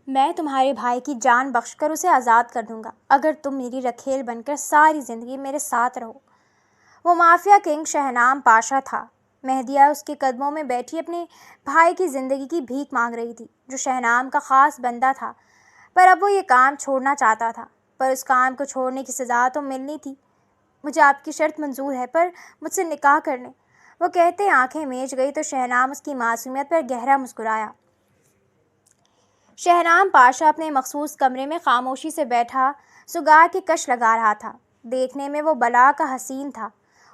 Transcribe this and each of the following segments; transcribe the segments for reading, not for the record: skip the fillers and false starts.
میں تمہارے بھائی کی جان بخش کر اسے آزاد کر دوں گا اگر تم میری رکھیل بن کر ساری زندگی میرے ساتھ رہو۔ وہ مافیا کنگ شہنام پاشا تھا۔ مہدیہ اس کے قدموں میں بیٹھی اپنے بھائی کی زندگی کی بھیک مانگ رہی تھی، جو شہنام کا خاص بندہ تھا۔ پر اب وہ یہ کام چھوڑنا چاہتا تھا، پر اس کام کو چھوڑنے کی سزا تو ملنی تھی۔ مجھے آپ کی شرط منظور ہے، پر مجھ سے نکاح کر لیں، وہ کہتے آنکھیں میچ گئی تو شہنام اس کی معصومیت پر گہرا مسکرایا۔ شہنام پاشا اپنے مخصوص کمرے میں خاموشی سے بیٹھا سگار کی کش لگا رہا تھا۔ دیکھنے میں وہ بلا کا حسین تھا،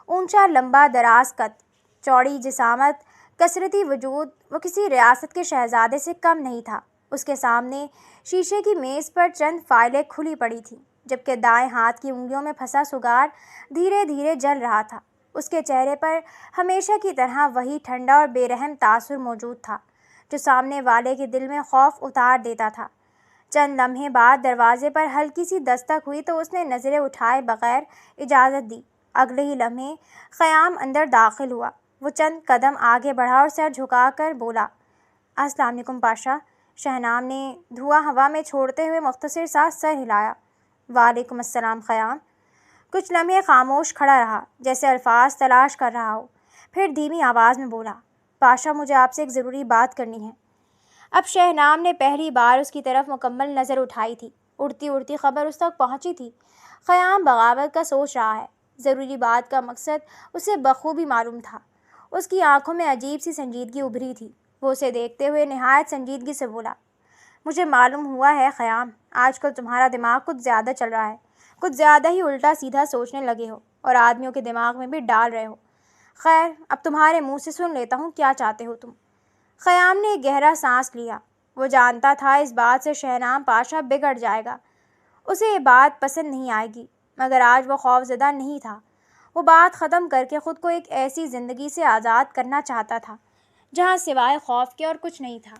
اونچا لمبا دراز قد، چوڑی جسامت، کثرتی وجود۔ وہ کسی ریاست کے شہزادے سے کم نہیں تھا۔ اس کے سامنے شیشے کی میز پر چند فائلیں کھلی پڑی تھیں، جبکہ دائیں ہاتھ کی انگلیوں میں پھنسا سگار دھیرے دھیرے جل رہا تھا۔ اس کے چہرے پر ہمیشہ کی طرح وہی ٹھنڈا اور بے رحم تاثر موجود تھا، جو سامنے والے کے دل میں خوف اتار دیتا تھا۔ چند لمحے بعد دروازے پر ہلکی سی دستک ہوئی تو اس نے نظریں اٹھائے بغیر اجازت دی۔ اگلے ہی لمحے خیام اندر داخل ہوا۔ وہ چند قدم آگے بڑھا اور سر جھکا کر بولا، السلام علیکم پاشا۔ شہنام نے دھواں ہوا میں چھوڑتے ہوئے مختصر سا سر ہلایا۔ وعلیکم السلام خیام۔ کچھ لمحے خاموش کھڑا رہا، جیسے الفاظ تلاش کر رہا ہو، پھر دھیمی آواز میں بولا، پاشا مجھے آپ سے ایک ضروری بات کرنی ہے۔ اب شہنام نے پہلی بار اس کی طرف مکمل نظر اٹھائی تھی۔ اڑتی اڑتی خبر اس تک پہنچی تھی۔ خیام بغاوت کا سوچ رہا ہے۔ ضروری بات کا مقصد اسے بخوبی معلوم تھا۔ اس کی آنکھوں میں عجیب سی سنجیدگی ابھری تھی۔ وہ اسے دیکھتے ہوئے نہایت سنجیدگی سے بولا، مجھے معلوم ہوا ہے خیام، آج کل تمہارا دماغ کچھ زیادہ چل رہا ہے، کچھ زیادہ ہی الٹا سیدھا سوچنے لگے ہو اور آدمیوں کے دماغ میں بھی ڈال رہے ہو۔ خیر، اب تمہارے منہ سے سن لیتا ہوں کیا چاہتے ہو تم۔ خیام نے ایک گہرا سانس لیا۔ وہ جانتا تھا اس بات سے شہنام پاشا بگڑ جائے گا، اسے یہ بات پسند نہیں آئے گی، مگر آج وہ خوفزدہ نہیں تھا۔ وہ بات ختم کر کے خود کو ایک ایسی زندگی سے آزاد کرنا چاہتا تھا جہاں سوائے خوف کے اور کچھ نہیں تھا۔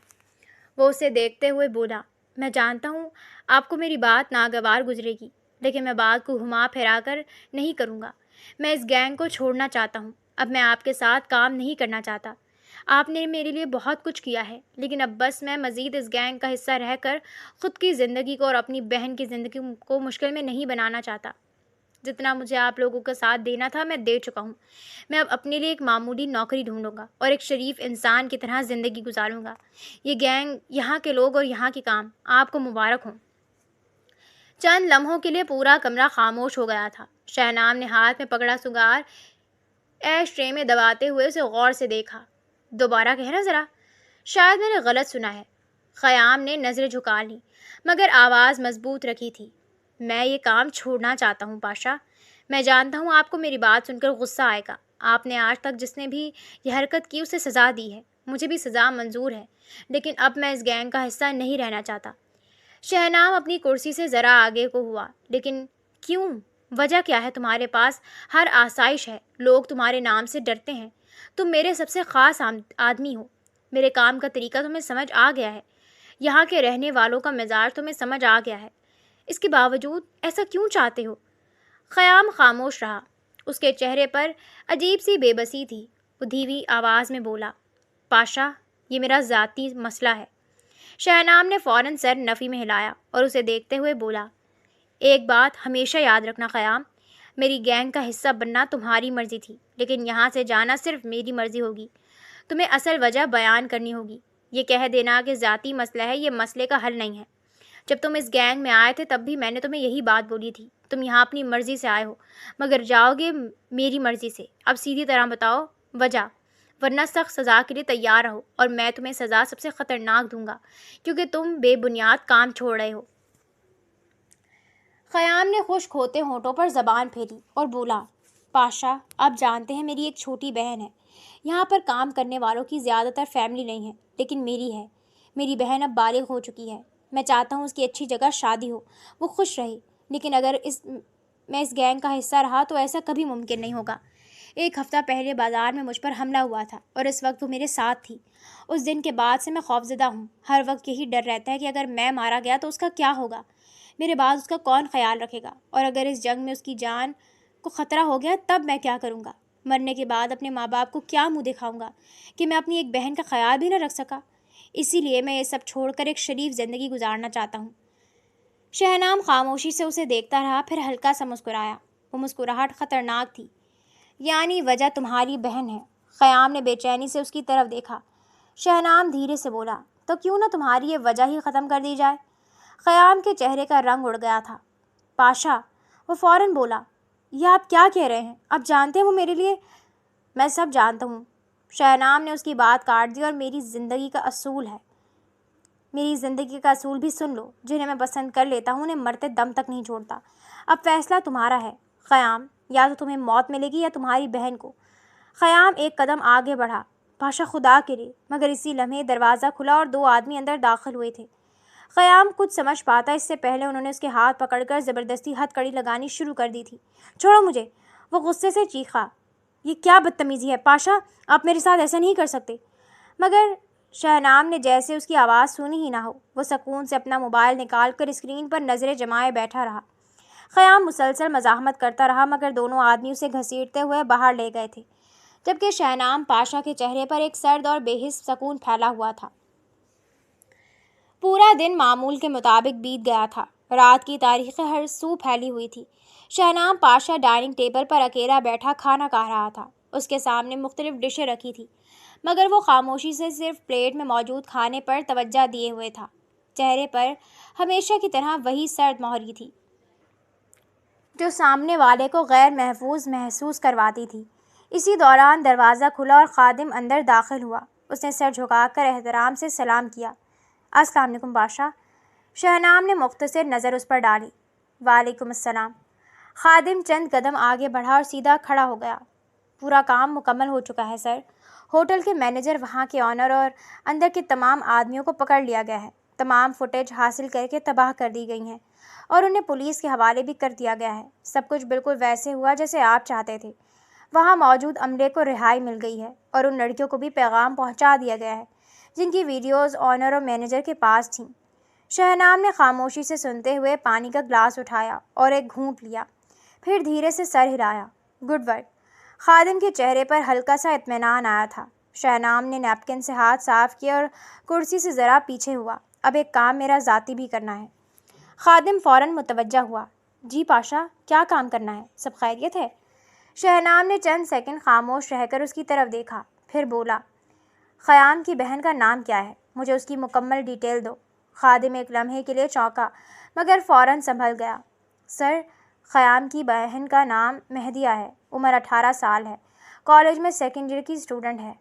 وہ اسے دیکھتے ہوئے بولا، میں جانتا ہوں آپ کو میری بات ناگوار گزرے گی، لیکن میں بات کو گھما پھرا کر نہیں کروں گا۔ میں اس گینگ کو چھوڑنا چاہتا ہوں۔ اب میں آپ کے ساتھ کام نہیں کرنا چاہتا۔ آپ نے میرے لیے بہت کچھ کیا ہے، لیکن اب بس میں مزید اس گینگ کا حصہ رہ کر خود کی زندگی کو اور اپنی بہن کی زندگی کو مشکل میں نہیں بنانا چاہتا۔ جتنا مجھے آپ لوگوں کا ساتھ دینا تھا میں دے چکا ہوں۔ میں اب اپنے لیے ایک معمولی نوکری ڈھونڈوں گا اور ایک شریف انسان کی طرح زندگی گزاروں گا۔ یہ گینگ، یہاں کے لوگ اور یہاں کے کام آپ کو مبارک ہوں۔ چند لمحوں کے لیے پورا کمرہ خاموش ہو گیا تھا۔ شہنام نے ہاتھ میں پکڑا سگار ایش ٹرے میں دباتے ہوئے اسے غور سے دیکھا۔ دوبارہ کہنا ذرا، شاید میں نے غلط سنا ہے۔ خیام نے نظریں جھکا لیں، مگر آواز مضبوط رکھی تھی، میں یہ کام چھوڑنا چاہتا ہوں پاشا۔ میں جانتا ہوں آپ کو میری بات سن کر غصہ آئے گا۔ آپ نے آج تک جس نے بھی یہ حرکت کی اسے سزا دی ہے، مجھے بھی سزا منظور ہے، لیکن اب میں اس گینگ کا حصہ نہیں رہنا چاہتا۔ شہنام اپنی کرسی سے ذرا آگے کو ہوا، لیکن کیوں؟ وجہ کیا ہے؟ تمہارے پاس ہر آسائش ہے، لوگ تمہارے نام سے ڈرتے ہیں، تم میرے سب سے خاص آدمی ہو، میرے کام کا طریقہ تمہیں سمجھ آ گیا ہے، یہاں کے رہنے والوں کا مزاج تمہیں سمجھ آ گیا ہے، اس کے باوجود ایسا کیوں چاہتے ہو؟ خیام خاموش رہا۔ اس کے چہرے پر عجیب سی بے بسی تھی۔ وہ دھیمی آواز میں بولا، پاشا، یہ میرا ذاتی مسئلہ ہے۔ شہنام نے فوراً سر نفی میں ہلایا اور اسے دیکھتے ہوئے بولا، ایک بات ہمیشہ یاد رکھنا خیام، میری گینگ کا حصہ بننا تمہاری مرضی تھی، لیکن یہاں سے جانا صرف میری مرضی ہوگی۔ تمہیں اصل وجہ بیان کرنی ہوگی۔ یہ کہہ دینا کہ ذاتی مسئلہ ہے، یہ مسئلے کا حل نہیں ہے۔ جب تم اس گینگ میں آئے تھے تب بھی میں نے تمہیں یہی بات بولی تھی، تم یہاں اپنی مرضی سے آئے ہو، مگر جاؤ گے میری مرضی سے۔ اب سیدھی طرح بتاؤ وجہ، ورنہ سخت سزا کے لیے تیار رہو، اور میں تمہیں سزا سب سے خطرناک دوں گا، کیونکہ تم بے بنیاد کام چھوڑ رہے ہو۔ خیام نے خشک ہوتے ہونٹوں پر زبان پھیری اور بولا، پاشا، آپ جانتے ہیں میری ایک چھوٹی بہن ہے۔ یہاں پر کام کرنے والوں کی زیادہ تر فیملی نہیں ہے، لیکن میری ہے۔ میری بہن اب بالغ ہو چکی ہے۔ میں چاہتا ہوں اس کی اچھی جگہ شادی ہو، وہ خوش رہے، لیکن اگر میں اس گینگ کا حصہ رہا تو ایسا کبھی ممکن نہیں ہوگا۔ ایک ہفتہ پہلے بازار میں مجھ پر حملہ ہوا تھا اور اس وقت وہ میرے ساتھ تھی۔ اس دن کے بعد سے میں خوفزدہ ہوں۔ ہر وقت یہی ڈر رہتا ہے کہ اگر میں مارا گیا تو اس کا کیا ہوگا، میرے بعد اس کا کون خیال رکھے گا، اور اگر اس جنگ میں اس کی جان کو خطرہ ہو گیا تب میں کیا کروں گا؟ مرنے کے بعد اپنے ماں باپ کو کیا منہ دکھاؤں گا کہ میں اپنی ایک بہن کا خیال بھی نہ رکھ سکا؟ اسی لیے میں یہ سب چھوڑ کر ایک شریف زندگی گزارنا چاہتا ہوں۔ شہنام خاموشی سے اسے دیکھتا رہا، پھر ہلکا سا مسکرایا۔ وہ مسکراہٹ خطرناک تھی۔ یعنی وجہ تمہاری بہن ہے؟ خیام نے بے چینی سے اس کی طرف دیکھا۔ شہنام دھیرے سے بولا، تو کیوں نہ تمہاری یہ وجہ ہی ختم کر دی جائے؟ خیام کے چہرے کا رنگ اڑ گیا تھا۔ پاشا، وہ فوراً بولا، یہ آپ کیا کہہ رہے ہیں؟ آپ جانتے ہیں وہ میرے لیے… میں سب جانتا ہوں۔ شہنام نے اس کی بات کاٹ دی، اور میری زندگی کا اصول بھی سن لو۔ جنہیں میں پسند کر لیتا ہوں انہیں مرتے دم تک نہیں چھوڑتا۔ اب فیصلہ تمہارا ہے خیام، یا تو تمہیں موت ملے گی یا تمہاری بہن کو۔ خیام ایک قدم آگے بڑھا۔ پاشا خدا کے لیے… مگر اسی لمحے دروازہ کھلا اور 2 آدمی اندر داخل ہوئے تھے۔ خیام کچھ سمجھ پاتا اس سے پہلے انہوں نے اس کے ہاتھ پکڑ کر زبردستی ہتھ کڑی لگانی شروع کر دی تھی۔ چھوڑو مجھے! وہ غصے سے چیخا۔ یہ کیا بدتمیزی ہے پاشا، آپ میرے ساتھ ایسا نہیں کر سکتے۔ مگر شہنام نے جیسے اس کی آواز سنی ہی نہ ہو۔ وہ سکون سے اپنا موبائل نکال کر اسکرین پر نظریں جمائے بیٹھا رہا۔ خیام مسلسل مزاحمت کرتا رہا، مگر دونوں آدمی اسے گھسیٹتے ہوئے باہر لے گئے تھے، جبکہ شہنام پاشا کے چہرے پر ایک سرد اور بے حس سکون پھیلا ہوا تھا۔ پورا دن معمول کے مطابق بیت گیا تھا۔ رات کی تاریخیں ہر سو پھیلی ہوئی تھی۔ شہنام پاشا ڈائننگ ٹیبل پر اکیلا بیٹھا کھانا کھا رہا تھا۔ اس کے سامنے مختلف ڈشیں رکھی تھیں، مگر وہ خاموشی سے صرف پلیٹ میں موجود کھانے پر توجہ دیے ہوئے تھا۔ چہرے پر ہمیشہ کی طرح وہی سرد مہری تھی، جو سامنے والے کو غیر محفوظ محسوس کرواتی تھی۔ اسی دوران دروازہ کھلا اور خادم اندر داخل ہوا۔ اس نے سر جھکا کر احترام سے سلام کیا۔ السلام علیکم بادشاہ۔ شہنام نے مختصر نظر اس پر ڈالی۔ وعلیکم السلام۔ خادم چند قدم آگے بڑھا اور سیدھا کھڑا ہو گیا۔ پورا کام مکمل ہو چکا ہے سر۔ ہوٹل کے مینیجر، وہاں کے آنر اور اندر کے تمام آدمیوں کو پکڑ لیا گیا ہے۔ تمام فوٹیج حاصل کر کے تباہ کر دی گئی ہیں اور انہیں پولیس کے حوالے بھی کر دیا گیا ہے۔ سب کچھ بالکل ویسے ہوا جیسے آپ چاہتے تھے۔ وہاں موجود عملے کو رہائی مل گئی ہے اور ان لڑکیوں کو بھی پیغام پہنچا دیا گیا ہے جن کی ویڈیوز آنر اور مینیجر کے پاس تھیں۔ شہنام نے خاموشی سے سنتے ہوئے پانی کا گلاس اٹھایا اور ایک گھونٹ لیا، پھر دھیرے سے سر ہلایا۔ Good work. خادم کے چہرے پر ہلکا سا اطمینان آیا تھا۔ شہنام نے نیپکن سے ہاتھ صاف کیا اور کرسی سے ذرا پیچھے ہوا۔ اب ایک کام میرا ذاتی بھی کرنا ہے۔ خادم فوراً متوجہ ہوا۔ جی پاشا، کیا کام کرنا ہے؟ سب خیریت ہے؟ شہنام نے چند سیکنڈ خاموش رہ کر اس کی طرف دیکھا، پھر بولا، خیام کی بہن کا نام کیا ہے؟ مجھے اس کی مکمل ڈیٹیل دو۔ خادم ایک لمحے کے لیے چونکا، مگر فوراً سنبھل گیا۔ سر، خیام کی بہن کا نام مہدیہ ہے، عمر 18 سال ہے، کالج میں سیکنڈ ایئر کی اسٹوڈنٹ ہے۔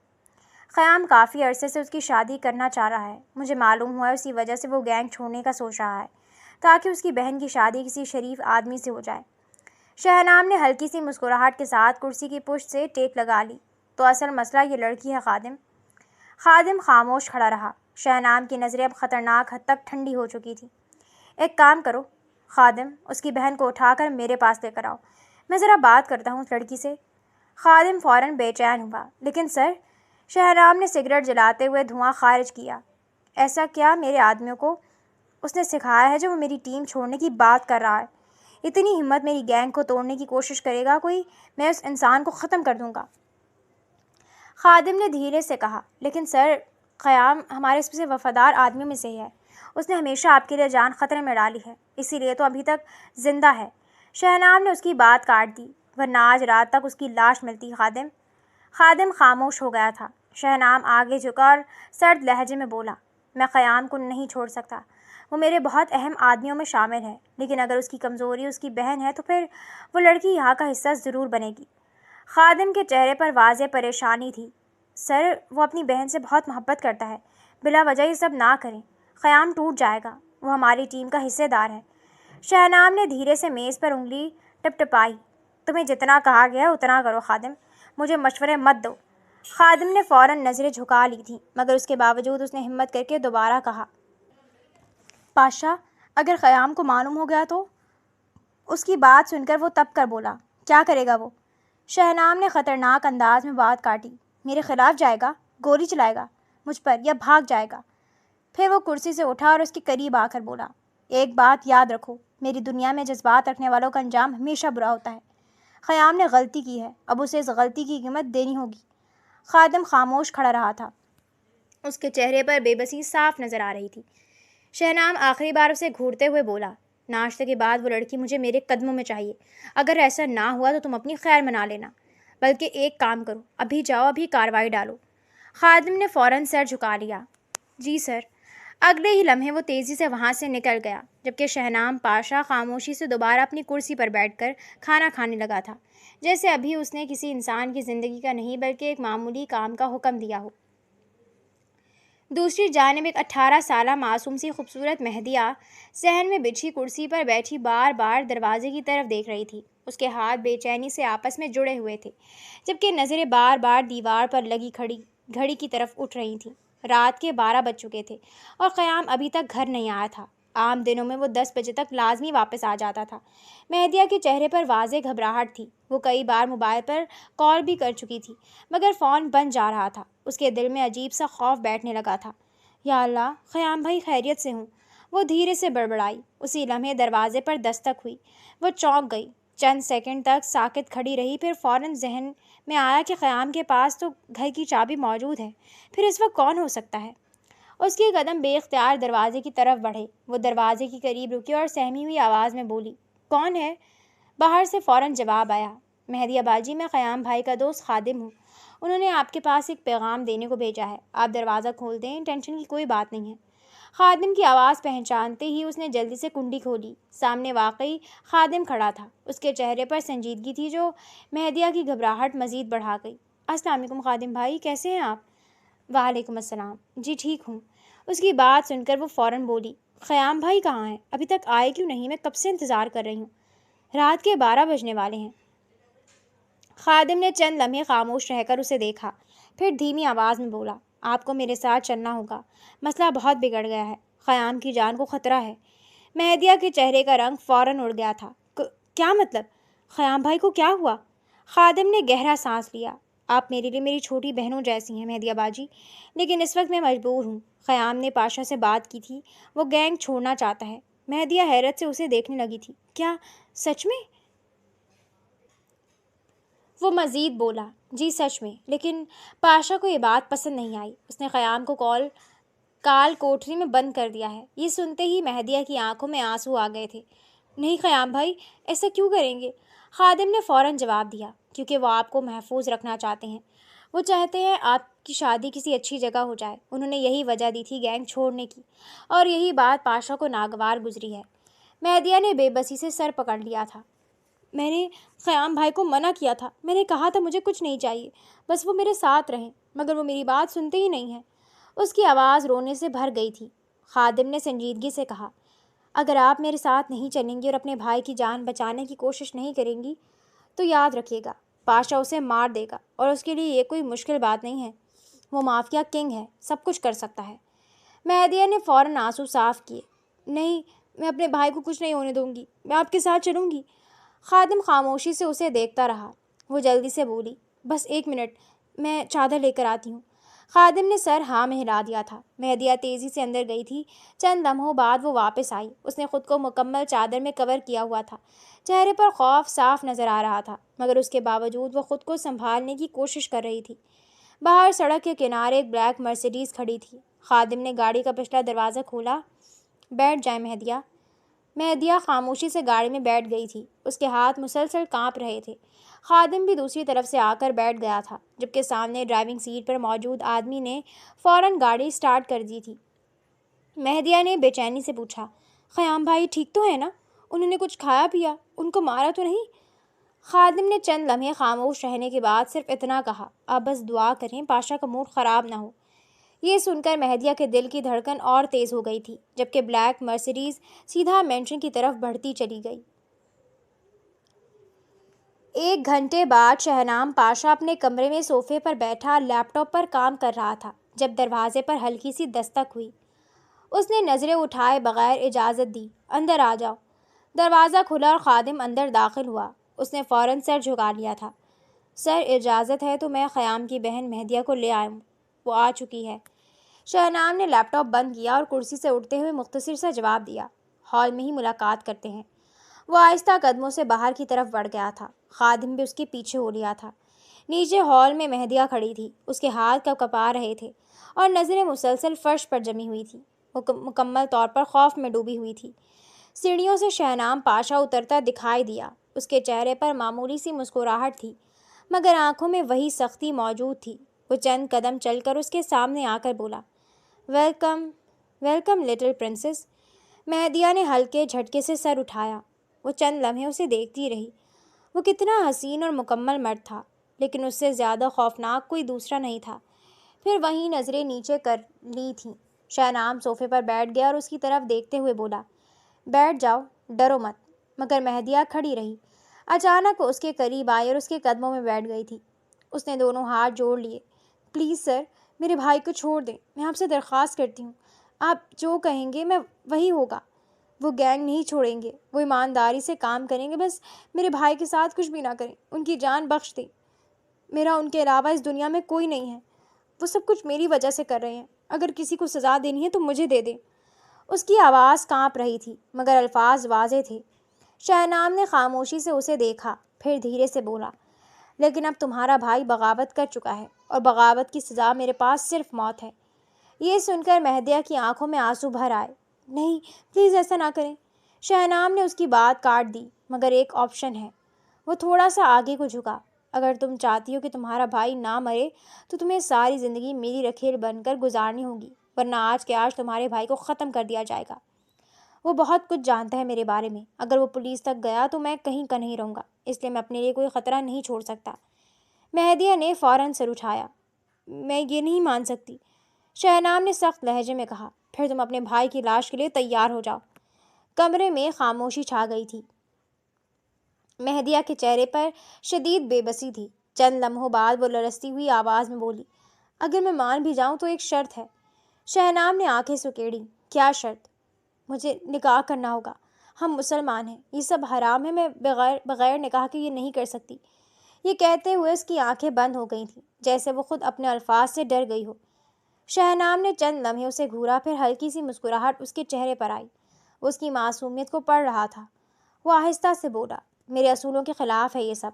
خیام کافی عرصے سے اس کی شادی کرنا چاہ رہا ہے۔ مجھے معلوم ہوا ہے اسی وجہ سے وہ گینگ چھوڑنے کا سوچ رہا ہے، تاکہ اس کی بہن کی شادی کسی شریف آدمی سے ہو جائے۔ شہنام نے ہلکی سی مسکراہٹ کے ساتھ کرسی کی پشت سے ٹیک لگا لی۔ تو اصل مسئلہ یہ لڑکی ہے خادم۔ خادم خاموش کھڑا رہا۔ شہنام کی نظریں اب خطرناک حد تک ٹھنڈی ہو چکی تھیں۔ ایک کام کرو خادم، اس کی بہن کو اٹھا کر میرے پاس لے کر آؤ، میں ذرا بات کرتا ہوں اس لڑکی سے۔ خادم فوراً بے چین ہوا۔ لیکن سر… شہنام نے سگریٹ جلاتے ہوئے دھواں خارج کیا۔ ایسا کیا میرے آدمیوں کو اس نے سکھایا ہے جو وہ میری ٹیم چھوڑنے کی بات کر رہا ہے؟ اتنی ہمت میری گینگ کو توڑنے کی کوشش کرے گا کوئی، میں اس انسان کو ختم کر دوں گا۔ خادم نے دھیرے سے کہا، لیکن سر، خیام ہمارے سب سے وفادار آدمیوں میں سے ہی ہے۔ اس نے ہمیشہ آپ کے لیے جان خطرے میں ڈالی ہے، اسی لیے تو ابھی تک زندہ ہے۔ شہنام نے اس کی بات کاٹ دی، ورنہ آج رات تک اس کی لاش ملتی۔ خادم خاموش ہو گیا تھا۔ شہنام آگے جھکا اور سرد لہجے میں بولا، میں خیام کو نہیں چھوڑ سکتا۔ وہ میرے بہت اہم آدمیوں میں شامل ہے، لیکن اگر اس کی کمزوری اس کی بہن ہے تو پھر وہ لڑکی یہاں کا حصہ ضرور بنے گی۔ خادم کے چہرے پر واضح پریشانی تھی۔ سر، وہ اپنی بہن سے بہت محبت کرتا ہے، بلا وجہ یہ سب نہ کریں، خیام ٹوٹ جائے گا، وہ ہماری ٹیم کا حصے دار ہے۔ شہنام نے دھیرے سے میز پر انگلی ٹپٹپائی۔ تمہیں جتنا کہا گیا اتنا کرو خادم، مجھے مشورے مت دو۔ خادم نے فوراً نظریں جھکا لی تھیں، مگر اس کے باوجود اس نے ہمت کر کے دوبارہ کہا، پاشا، اگر خیام کو معلوم ہو گیا تو… اس کی بات سن کر وہ تب کر بولا، کیا کرے گا وہ؟ شہنام نے خطرناک انداز میں بات کاٹی۔ میرے خلاف جائے گا، گولی چلائے گا مجھ پر، یا بھاگ جائے گا۔ پھر وہ کرسی سے اٹھا اور اس کے قریب آ کر بولا، ایک بات یاد رکھو، میری دنیا میں جذبات رکھنے والوں کا انجام ہمیشہ برا ہوتا ہے۔ خیام نے غلطی کی ہے، اب اسے اس غلطی کی قیمت دینی ہوگی۔ خادم خاموش کھڑا رہا تھا۔ اس کے چہرے پر بے بسی صاف نظر آ رہی تھی۔ شہنام آخری بار اسے گھورتے ہوئے بولا، ناشتے کے بعد وہ لڑکی مجھے میرے قدموں میں چاہیے۔ اگر ایسا نہ ہوا تو تم اپنی خیر منا لینا، بلکہ ایک کام کرو، ابھی جاؤ، ابھی کارروائی ڈالو۔ خادم نے فوراً سر جھکا لیا۔ جی سر۔ اگلے ہی لمحے وہ تیزی سے وہاں سے نکل گیا، جبکہ شہنام پاشا خاموشی سے دوبارہ اپنی کرسی پر بیٹھ کر کھانا کھانے لگا تھا، جیسے ابھی اس نے کسی انسان کی زندگی کا نہیں بلکہ ایک معمولی کام کا حکم دیا ہو۔ دوسری جانب ایک 18 سالہ معصوم سی خوبصورت مہدیہ صحن میں بچھی کرسی پر بیٹھی بار بار دروازے کی طرف دیکھ رہی تھی۔ اس کے ہاتھ بے چینی سے آپس میں جڑے ہوئے تھے، جبکہ نظریں بار بار دیوار پر لگی گھڑی کی طرف اٹھ رہی تھیں۔ رات کے 12 بج چکے تھے اور قیام ابھی تک گھر نہیں آیا تھا۔ عام دنوں میں وہ 10 بجے تک لازمی واپس آ جاتا تھا۔ مہدیہ کے چہرے پر واضح گھبراہٹ تھی۔ وہ کئی بار موبائل پر کال بھی کر چکی تھی، مگر فون بند جا رہا تھا۔ اس کے دل میں عجیب سا خوف بیٹھنے لگا تھا۔ یا اللہ، قیام بھائی خیریت سے ہوں؟ وہ دھیرے سے بڑبڑائی۔ اسی لمحے دروازے پر دستک ہوئی۔ وہ چونک گئی، چند سیکنڈ تک ساکت کھڑی رہی، پھر فوراً ذہن میں آیا کہ قیام کے پاس تو گھر کی چابی موجود ہے، پھر اس وقت کون ہو سکتا ہے؟ اس کے قدم بے اختیار دروازے کی طرف بڑھے۔ وہ دروازے کے قریب رکی اور سہمی ہوئی آواز میں بولی، کون ہے؟ باہر سے فوراً جواب آیا، مہدیہ باجی، میں قیام بھائی کا دوست خادم ہوں۔ انہوں نے آپ کے پاس ایک پیغام دینے کو بھیجا ہے۔ آپ دروازہ کھول دیں، ٹینشن کی کوئی بات نہیں ہے۔ خادم کی آواز پہچانتے ہی اس نے جلدی سے کنڈی کھولی۔ سامنے واقعی خادم کھڑا تھا۔ اس کے چہرے پر سنجیدگی تھی جو مہدیہ کی گھبراہٹ مزید بڑھا گئی۔ السلام علیکم خادم بھائی، کیسے ہیں آپ؟ وعلیکم السلام، جی ٹھیک ہوں۔ اس کی بات سن کر وہ فوراً بولی، قیام بھائی کہاں ہیں؟ ابھی تک آئے کیوں نہیں؟ میں کب سے انتظار کر رہی ہوں۔ رات کے 12 بجنے والے ہیں۔ خادم نے چند لمحے خاموش رہ کر اسے دیکھا، پھر دھیمی آواز میں بولا، آپ کو میرے ساتھ چلنا ہوگا، مسئلہ بہت بگڑ گیا ہے، قیام کی جان کو خطرہ ہے۔ مہدیہ کے چہرے کا رنگ فوراً اڑ گیا تھا۔ کیا مطلب؟ قیام بھائی کو کیا ہوا؟ خادم نے گہرا سانس لیا۔ آپ میرے لیے میری چھوٹی بہنوں جیسی ہیں مہدیہ باجی، لیکن اس وقت میں مجبور ہوں۔ قیام نے پاشا سے بات کی تھی، وہ گینگ چھوڑنا چاہتا ہے۔ مہدیہ حیرت سے اسے دیکھنے لگی تھی۔ کیا سچ میں؟ وہ مزید بولا، جی سچ میں، لیکن پاشا کو یہ بات پسند نہیں آئی۔ اس نے قیام کو کال کوٹری میں بند کر دیا ہے۔ یہ سنتے ہی مہدیہ کی آنکھوں میں آنسو آ گئے تھے۔ نہیں قیام بھائی، ایسا کیوں کریں گے؟ خادم نے فوراً جواب دیا، کیونکہ وہ آپ کو محفوظ رکھنا چاہتے ہیں۔ وہ چاہتے ہیں آپ کی شادی کسی اچھی جگہ ہو جائے۔ انہوں نے یہی وجہ دی تھی گینگ چھوڑنے کی، اور یہی بات پاشا کو ناگوار گزری ہے۔ مہدیہ نے بے بسی سے سر پکڑ لیا تھا۔ میں نے قیام بھائی کو منع کیا تھا، میں نے کہا تھا مجھے کچھ نہیں چاہیے، بس وہ میرے ساتھ رہیں، مگر وہ میری بات سنتے ہی نہیں ہیں۔ اس کی آواز رونے سے بھر گئی تھی۔ خادم نے سنجیدگی سے کہا، اگر آپ میرے ساتھ نہیں چلیں گی اور اپنے بھائی کی جان بچانے کی کوشش نہیں کریں گی تو یاد رکھیے گا، پاشا اسے مار دے گا، اور اس کے لیے یہ کوئی مشکل بات نہیں ہے۔ وہ مافیا کنگ ہے، سب کچھ کر سکتا ہے۔ مہدیہ نے فوراً آنسو صاف کیے۔ نہیں، میں اپنے بھائی کو کچھ نہیں ہونے دوں گی، میں آپ کے ساتھ چلوں گی۔ خادم خاموشی سے اسے دیکھتا رہا۔ وہ جلدی سے بولی، بس 1 منٹ، میں چادر لے کر آتی ہوں۔ خادم نے سر ہاں میں ہلا دیا تھا۔ مہدیہ تیزی سے اندر گئی تھی۔ چند لمحوں بعد وہ واپس آئی۔ اس نے خود کو مکمل چادر میں کور کیا ہوا تھا۔ چہرے پر خوف صاف نظر آ رہا تھا، مگر اس کے باوجود وہ خود کو سنبھالنے کی کوشش کر رہی تھی۔ باہر سڑک کے کنارے ایک بلیک مرسیڈیز کھڑی تھی۔ خادم نے گاڑی کا پچھلا دروازہ کھولا۔ بیٹھ جائیں مہدیہ۔ مہدیہ خاموشی سے گاڑی میں بیٹھ گئی تھی۔ اس کے ہاتھ مسلسل کانپ رہے تھے۔ خادم بھی دوسری طرف سے آ کر بیٹھ گیا تھا، جبکہ سامنے ڈرائیونگ سیٹ پر موجود آدمی نے فوراً گاڑی سٹارٹ کر دی تھی۔ مہدیہ نے بے چینی سے پوچھا، قیام بھائی ٹھیک تو ہے نا؟ انہوں نے کچھ کھایا پیا؟ ان کو مارا تو نہیں؟ خادم نے چند لمحے خاموش رہنے کے بعد صرف اتنا کہا، آپ بس دعا کریں پاشا کا موڈ خراب نہ ہو۔ یہ سن کر مہدیہ کے دل کی دھڑکن اور تیز ہو گئی تھی، جبکہ بلیک مرسیڈیز سیدھا مینشن کی طرف بڑھتی چلی گئی۔ 1 گھنٹے بعد شہنام پاشا اپنے کمرے میں صوفے پر بیٹھا لیپ ٹاپ پر کام کر رہا تھا، جب دروازے پر ہلکی سی دستک ہوئی۔ اس نے نظریں اٹھائے بغیر اجازت دی، اندر آ جاؤ۔ دروازہ کھلا اور خادم اندر داخل ہوا۔ اس نے فوراً سر جھکا لیا تھا۔ سر اجازت ہے تو میں قیام کی بہن مہدیہ کو لے آؤں، وہ آ چکی ہے۔ شہنام نے لیپ ٹاپ بند کیا اور کرسی سے اٹھتے ہوئے مختصر سا جواب دیا، ہال میں ہی ملاقات کرتے ہیں۔ وہ آہستہ قدموں سے باہر کی طرف بڑھ گیا تھا۔ خادم بھی اس کے پیچھے ہو لیا تھا۔ نیچے ہال میں مہدیہ کھڑی تھی، اس کے ہاتھ کب کپا رہے تھے اور نظریں مسلسل فرش پر جمی ہوئی تھی۔ وہ مکمل طور پر خوف میں ڈوبی ہوئی تھی۔ سیڑھیوں سے شہنام پاشا اترتا دکھائی دیا۔ اس کے چہرے پر معمولی سی مسکراہٹ تھی، مگر آنکھوں میں وہی سختی موجود تھی۔ وہ چند قدم چل کر اس کے سامنے آ کر بولا، ویلکم، ویلکم لٹل پرنسس۔ مہدیہ نے ہلکے جھٹکے سے سر اٹھایا۔ وہ چند لمحے اسے دیکھتی رہی۔ وہ کتنا حسین اور مکمل مرد تھا، لیکن اس سے زیادہ خوفناک کوئی دوسرا نہیں تھا۔ پھر وہیں نظریں نیچے کر لی تھیں۔ شہنام صوفے پر بیٹھ گیا اور اس کی طرف دیکھتے ہوئے بولا، بیٹھ جاؤ، ڈرو مت۔ مگر مہدیہ کھڑی رہی۔ اچانک وہ اس کے قریب آئی اور اس کے قدموں میں بیٹھ گئی تھی۔ اس نے دونوں ہاتھ جوڑ لیے۔ پلیز سر، میرے بھائی کو چھوڑ دیں، میں آپ سے درخواست کرتی ہوں۔ آپ جو کہیں گے میں وہی ہوگا۔ وہ گینگ نہیں چھوڑیں گے، وہ ایمانداری سے کام کریں گے، بس میرے بھائی کے ساتھ کچھ بھی نہ کریں، ان کی جان بخش دیں۔ میرا ان کے علاوہ اس دنیا میں کوئی نہیں ہے۔ وہ سب کچھ میری وجہ سے کر رہے ہیں۔ اگر کسی کو سزا دینی ہے تو مجھے دے دیں۔ اس کی آواز کانپ رہی تھی، مگر الفاظ واضح تھے۔ شہنام نے خاموشی سے اسے دیکھا، پھر دھیرے سے بولا، لیکن اب تمہارا بھائی بغاوت کر چکا ہے، اور بغاوت کی سزا میرے پاس صرف موت ہے۔ یہ سن کر مہدیہ کی آنکھوں میں آنسو بھر آئے۔ نہیں، پلیز ایسا نہ کریں۔ شہنام نے اس کی بات کاٹ دی، مگر ایک آپشن ہے۔ وہ تھوڑا سا آگے کو جھکا۔ اگر تم چاہتی ہو کہ تمہارا بھائی نہ مرے تو تمہیں ساری زندگی میری رکھیل بن کر گزارنی ہوگی، ورنہ آج کے آج تمہارے بھائی کو ختم کر دیا جائے گا۔ وہ بہت کچھ جانتا ہے میرے بارے میں۔ اگر وہ پولیس تک گیا تو میں کہیں کا نہیں رہوں گا، اس لیے میں اپنے لیے کوئی خطرہ نہیں چھوڑ سکتا۔ مہدیہ نے فوراً سر اٹھایا۔ میں یہ نہیں مان سکتی، شہنام نے سخت لہجے میں کہا۔ پھر تم اپنے بھائی کی لاش کے لیے تیار ہو جاؤ۔ کمرے میں خاموشی چھا گئی تھی۔ مہدیہ کے چہرے پر شدید بے بسی تھی۔ چند لمحوں بعد وہ لرزتی ہوئی آواز میں بولی، اگر میں مان بھی جاؤں تو ایک شرط ہے۔ شہنام نے آنکھیں سکیڑی۔ کیا شرط؟ مجھے نکاح کرنا ہوگا۔ ہم مسلمان ہیں، یہ سب حرام ہے، میں بغیر نکاح کے یہ نہیں کر سکتی۔ یہ کہتے ہوئے اس کی آنکھیں بند ہو گئی تھیں، جیسے وہ خود اپنے الفاظ سے ڈر گئی ہو۔ شہنام نے چند لمحے اسے گھورا، پھر ہلکی سی مسکراہٹ اس کے چہرے پر آئی۔ وہ اس کی معصومیت کو پڑھ رہا تھا۔ وہ آہستہ سے بولا، میرے اصولوں کے خلاف ہے یہ سب،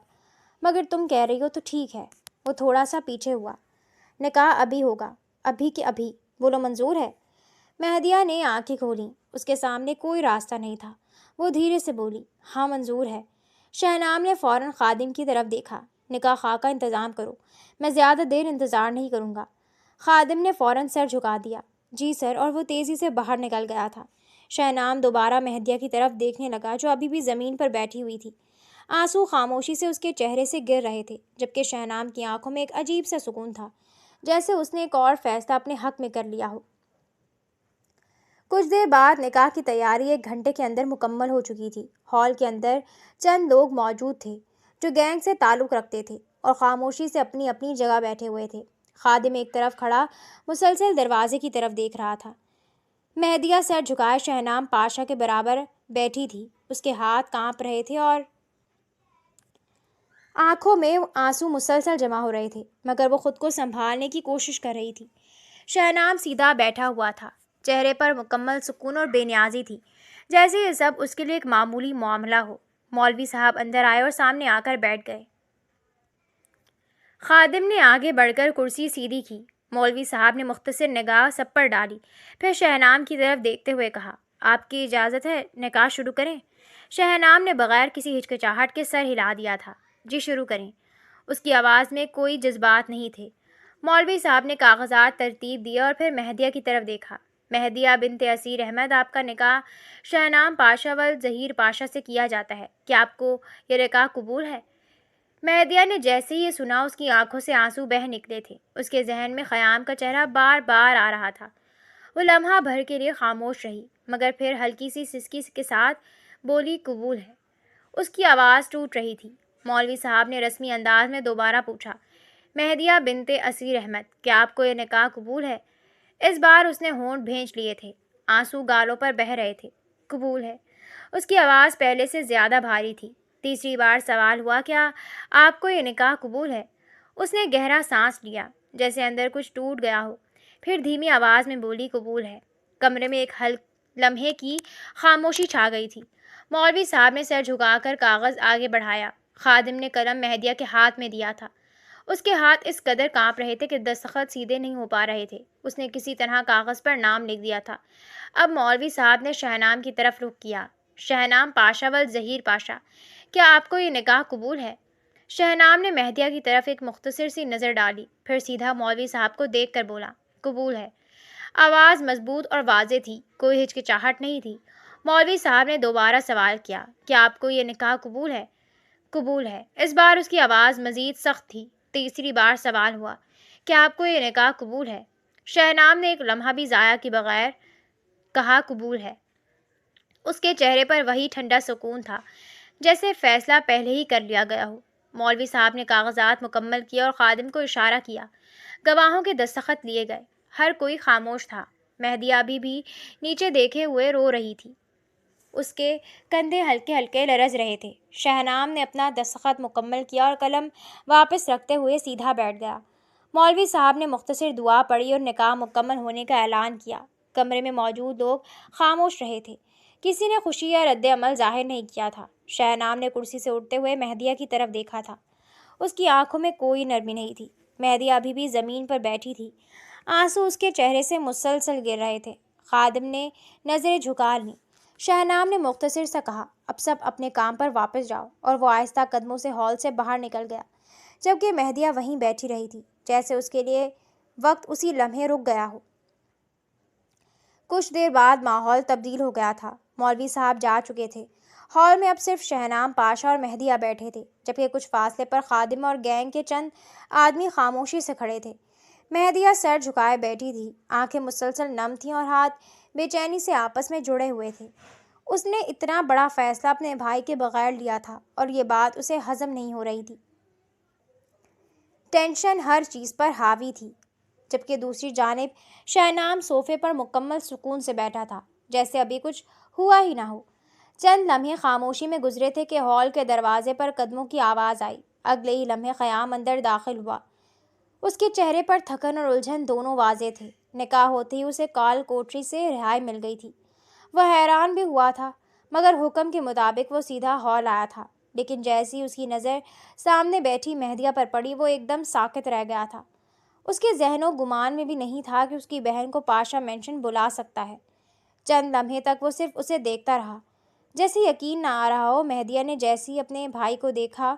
مگر تم کہہ رہی ہو تو ٹھیک ہے۔ وہ تھوڑا سا پیچھے ہوا۔ نکاح ابھی ہوگا، ابھی کے ابھی، بولو منظور ہے؟ مہدیہ نے آنکھیں کھولیں۔ اس کے سامنے کوئی راستہ نہیں تھا۔ وہ دھیرے سے بولی، ہاں منظور ہے۔ شہنام نے فوراً خادم کی طرف دیکھا۔ نکاح خواہ کا انتظام کرو، میں زیادہ دیر انتظار نہیں کروں گا۔ خادم نے فوراً سر جھکا دیا۔ جی سر، اور وہ تیزی سے باہر نکل گیا تھا۔ شہنام دوبارہ مہدیہ کی طرف دیکھنے لگا، جو ابھی بھی زمین پر بیٹھی ہوئی تھی۔ آنسو خاموشی سے اس کے چہرے سے گر رہے تھے، جبکہ شہنام کی آنکھوں میں ایک عجیب سا سکون تھا، جیسے اس نے ایک اور فیصلہ اپنے حق میں کر لیا ہو۔ کچھ دیر بعد نکاح کی تیاری 1 گھنٹے کے اندر مکمل ہو چکی تھی۔ ہال کے اندر چند لوگ موجود تھے جو گینگ سے تعلق رکھتے تھے اور خاموشی سے اپنی اپنی جگہ بیٹھے ہوئے تھے۔ خادم ایک طرف کھڑا مسلسل دروازے کی طرف دیکھ رہا تھا۔ مہدیہ سر جھکائے شہنام پاشا کے برابر بیٹھی تھی۔ اس کے ہاتھ کانپ رہے تھے اور آنکھوں میں آنسو مسلسل جمع ہو رہے تھے، مگر وہ خود کو سنبھالنے کی کوشش کر رہی تھی۔ شہنام سیدھا بیٹھا ہوا تھا، چہرے پر مکمل سکون اور بے نیازی تھی، جیسے یہ سب اس کے لیے ایک معمولی معاملہ ہو۔ مولوی صاحب اندر آئے اور سامنے آ کر بیٹھ گئے۔ خادم نے آگے بڑھ کر کرسی سیدھی کی۔ مولوی صاحب نے مختصر نگاہ سب پر ڈالی، پھر شہنام کی طرف دیکھتے ہوئے کہا، آپ کی اجازت ہے نکاح شروع کریں؟ شہنام نے بغیر کسی ہچکچاہٹ کے سر ہلا دیا تھا۔ جی شروع کریں۔ اس کی آواز میں کوئی جذبات نہیں تھے۔ مولوی صاحب نے کاغذات ترتیب دیے اور پھر مہدیہ کی طرف دیکھا۔ مہدیہ بنت اسیر احمد، آپ کا نکاح شہنام پاشا ول ظہیر پاشا سے کیا جاتا ہے، کیا آپ کو یہ نکاح قبول ہے؟ مہدیہ نے جیسے ہی یہ سنا، اس کی آنکھوں سے آنسو بہہ نکلے تھے۔ اس کے ذہن میں خیام کا چہرہ بار بار آ رہا تھا۔ وہ لمحہ بھر کے لیے خاموش رہی، مگر پھر ہلکی سی سسکی کے ساتھ بولی، قبول ہے۔ اس کی آواز ٹوٹ رہی تھی۔ مولوی صاحب نے رسمی انداز میں دوبارہ پوچھا، مہدیہ بنت اسیر احمد، کیا آپ کو یہ نکاح قبول ہے؟ اس بار اس نے ہونٹ بھینچ لیے تھے، آنسو گالوں پر بہہ رہے تھے۔ قبول ہے۔ اس کی آواز پہلے سے زیادہ بھاری تھی۔ تیسری بار سوال ہوا، کیا آپ کو یہ نکاح قبول ہے؟ اس نے گہرا سانس لیا، جیسے اندر کچھ ٹوٹ گیا ہو، پھر دھیمی آواز میں بولی، قبول ہے۔ کمرے میں ایک لمحے کی خاموشی چھا گئی تھی۔ مولوی صاحب نے سر جھکا کر کاغذ آگے بڑھایا۔ خادم نے قلم مہدیہ کے ہاتھ میں دیا تھا۔ اس کے ہاتھ اس قدر کانپ رہے تھے کہ دستخط سیدھے نہیں ہو پا رہے تھے۔ اس نے کسی طرح کاغذ پر نام لکھ دیا تھا۔ اب مولوی صاحب نے شہنام کی طرف رخ کیا۔ شہنام پاشا ظہیر پاشا، کیا آپ کو یہ نکاح قبول ہے؟ شہنام نے مہدیہ کی طرف ایک مختصر سی نظر ڈالی، پھر سیدھا مولوی صاحب کو دیکھ کر بولا، قبول ہے۔ آواز مضبوط اور واضح تھی، کوئی ہچکچاہٹ نہیں تھی۔ مولوی صاحب نے دوبارہ سوال کیا، کیا آپ کو یہ نکاح قبول ہے؟ قبول ہے۔ اس بار اس کی آواز مزید سخت تھی۔ تیسری بار سوال ہوا، کیا آپ کو یہ نکاح قبول ہے؟ شہنام نے ایک لمحہ بھی ضائع کیے بغیر کہا، قبول ہے۔ اس کے چہرے پر وہی ٹھنڈا سکون تھا، جیسے فیصلہ پہلے ہی کر لیا گیا ہو۔ مولوی صاحب نے کاغذات مکمل کیے اور خادم کو اشارہ کیا۔ گواہوں کے دستخط لیے گئے۔ ہر کوئی خاموش تھا۔ مہدیہ ابھی بھی نیچے دیکھے ہوئے رو رہی تھی۔ اس کے کندھے ہلکے ہلکے لرز رہے تھے۔ شہنام نے اپنا دستخط مکمل کیا اور قلم واپس رکھتے ہوئے سیدھا بیٹھ گیا۔ مولوی صاحب نے مختصر دعا پڑھی اور نکاح مکمل ہونے کا اعلان کیا۔ کمرے میں موجود لوگ خاموش رہے تھے۔ کسی نے خوشی یا رد عمل ظاہر نہیں کیا تھا۔ شہنام نے کرسی سے اٹھتے ہوئے مہدیہ کی طرف دیکھا تھا۔ اس کی آنکھوں میں کوئی نرمی نہیں تھی۔ مہدیہ ابھی بھی زمین پر بیٹھی تھی۔ آنسو اس کے چہرے سے مسلسل گر رہے تھے۔ خادم نے نظریں جھکا لیں۔ شہنام نے مختصر سا کہا، اب سب اپنے کام پر واپس جاؤ، اور وہ آہستہ قدموں سے ہال سے باہر نکل گیا، جبکہ مہدیہ وہیں بیٹھی رہی تھی، جیسے اس کے لیے وقت اسی لمحے رک گیا ہو۔ کچھ دیر بعد ماحول تبدیل ہو گیا تھا۔ مولوی صاحب جا چکے تھے۔ ہال میں اب صرف شہنام پاشا اور مہدیہ بیٹھے تھے، جبکہ کچھ فاصلے پر خادم اور گینگ کے چند آدمی خاموشی سے کھڑے تھے۔ مہدیہ سر جھکائے بیٹھی تھی، آنکھیں مسلسل نم تھیں اور ہاتھ بے چینی سے آپس میں جڑے ہوئے تھے۔ اس نے اتنا بڑا فیصلہ اپنے بھائی کے بغیر لیا تھا، اور یہ بات اسے ہضم نہیں ہو رہی تھی۔ ٹینشن ہر چیز پر حاوی تھی، جبکہ دوسری جانب شہنام صوفے پر مکمل سکون سے بیٹھا تھا، جیسے ابھی کچھ ہوا ہی نہ ہو۔ چند لمحے خاموشی میں گزرے تھے کہ ہال کے دروازے پر قدموں کی آواز آئی۔ اگلے ہی لمحے خیام اندر داخل ہوا۔ اس کے چہرے پر تھکن اور الجھن دونوں واضح تھے۔ نکاح ہوتے ہی اسے کال کوٹری سے رہائی مل گئی تھی۔ وہ حیران بھی ہوا تھا، مگر حکم کے مطابق وہ سیدھا ہال آیا تھا۔ لیکن جیسی اس کی نظر سامنے بیٹھی مہدیہ پر پڑی، وہ ایک دم ساکت رہ گیا تھا۔ اس کے ذہن و گمان میں بھی نہیں تھا کہ اس کی بہن کو پاشا مینشن بلا سکتا ہے۔ چند لمحے تک وہ صرف اسے دیکھتا رہا، جیسے یقین نہ آ رہا ہو۔ مہدیہ نے جیسے ہی اپنے بھائی کو دیکھا،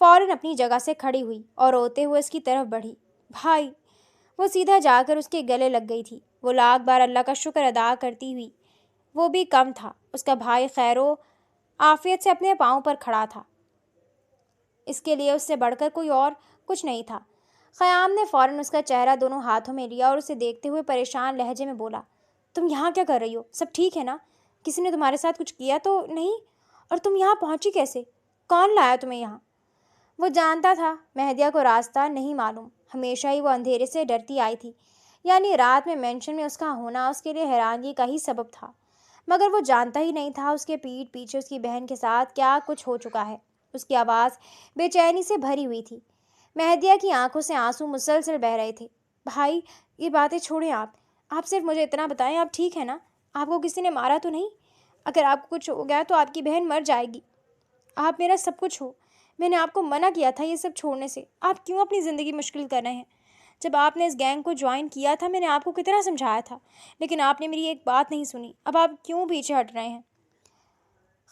فوراً اپنی جگہ سے کھڑی ہوئی اور روتے ہوئے اس کی طرف بڑھی۔ بھائی! وہ سیدھا جا کر اس کے گلے لگ گئی تھی۔ وہ لاکھ بار اللہ کا شکر ادا کرتی ہوئی، وہ بھی کم تھا۔ اس کا بھائی خیر و عافیت سے اپنے پاؤں پر کھڑا تھا، اس کے لیے اس سے بڑھ کر کوئی اور کچھ نہیں تھا۔ خیام نے فوراً اس کا چہرہ دونوں ہاتھوں میں لیا اور اسے دیکھتے ہوئے پریشان لہجے میں بولا، تم یہاں کیا کر رہی ہو؟ سب ٹھیک ہے نا؟ کسی نے تمہارے ساتھ کچھ کیا تو نہیں؟ اور تم یہاں پہنچی کیسے؟ کون لایا تمہیں یہاں؟ وہ جانتا تھا مہدیہ کو راستہ نہیں معلوم۔ ہمیشہ ہی وہ اندھیرے سے ڈرتی آئی تھی، یعنی رات میں مینشن میں اس کا ہونا اس کے لیے حیرانگی کا ہی سبب تھا۔ مگر وہ جانتا ہی نہیں تھا اس کے پیٹھ پیچھے اس کی بہن کے ساتھ کیا کچھ ہو چکا ہے۔ اس کی آواز بے چینی سے بھری ہوئی تھی۔ مہدیہ کی آنکھوں سے آنسو مسلسل بہہ رہے تھے۔ بھائی، یہ باتیں چھوڑیں، آپ صرف مجھے اتنا بتائیں، آپ ٹھیک ہیں نا؟ آپ کو کسی نے مارا تو نہیں؟ اگر آپ کو کچھ ہو گیا تو آپ کی بہن مر جائے گی۔ آپ میرا سب کچھ ہو۔ میں نے آپ کو منع کیا تھا یہ سب چھوڑنے سے۔ آپ کیوں اپنی زندگی مشکل کر رہے ہیں؟ جب آپ نے اس گینگ کو جوائن کیا تھا، میں نے آپ کو کتنا سمجھایا تھا، لیکن آپ نے میری ایک بات نہیں سنی۔ اب آپ کیوں پیچھے ہٹ رہے ہیں؟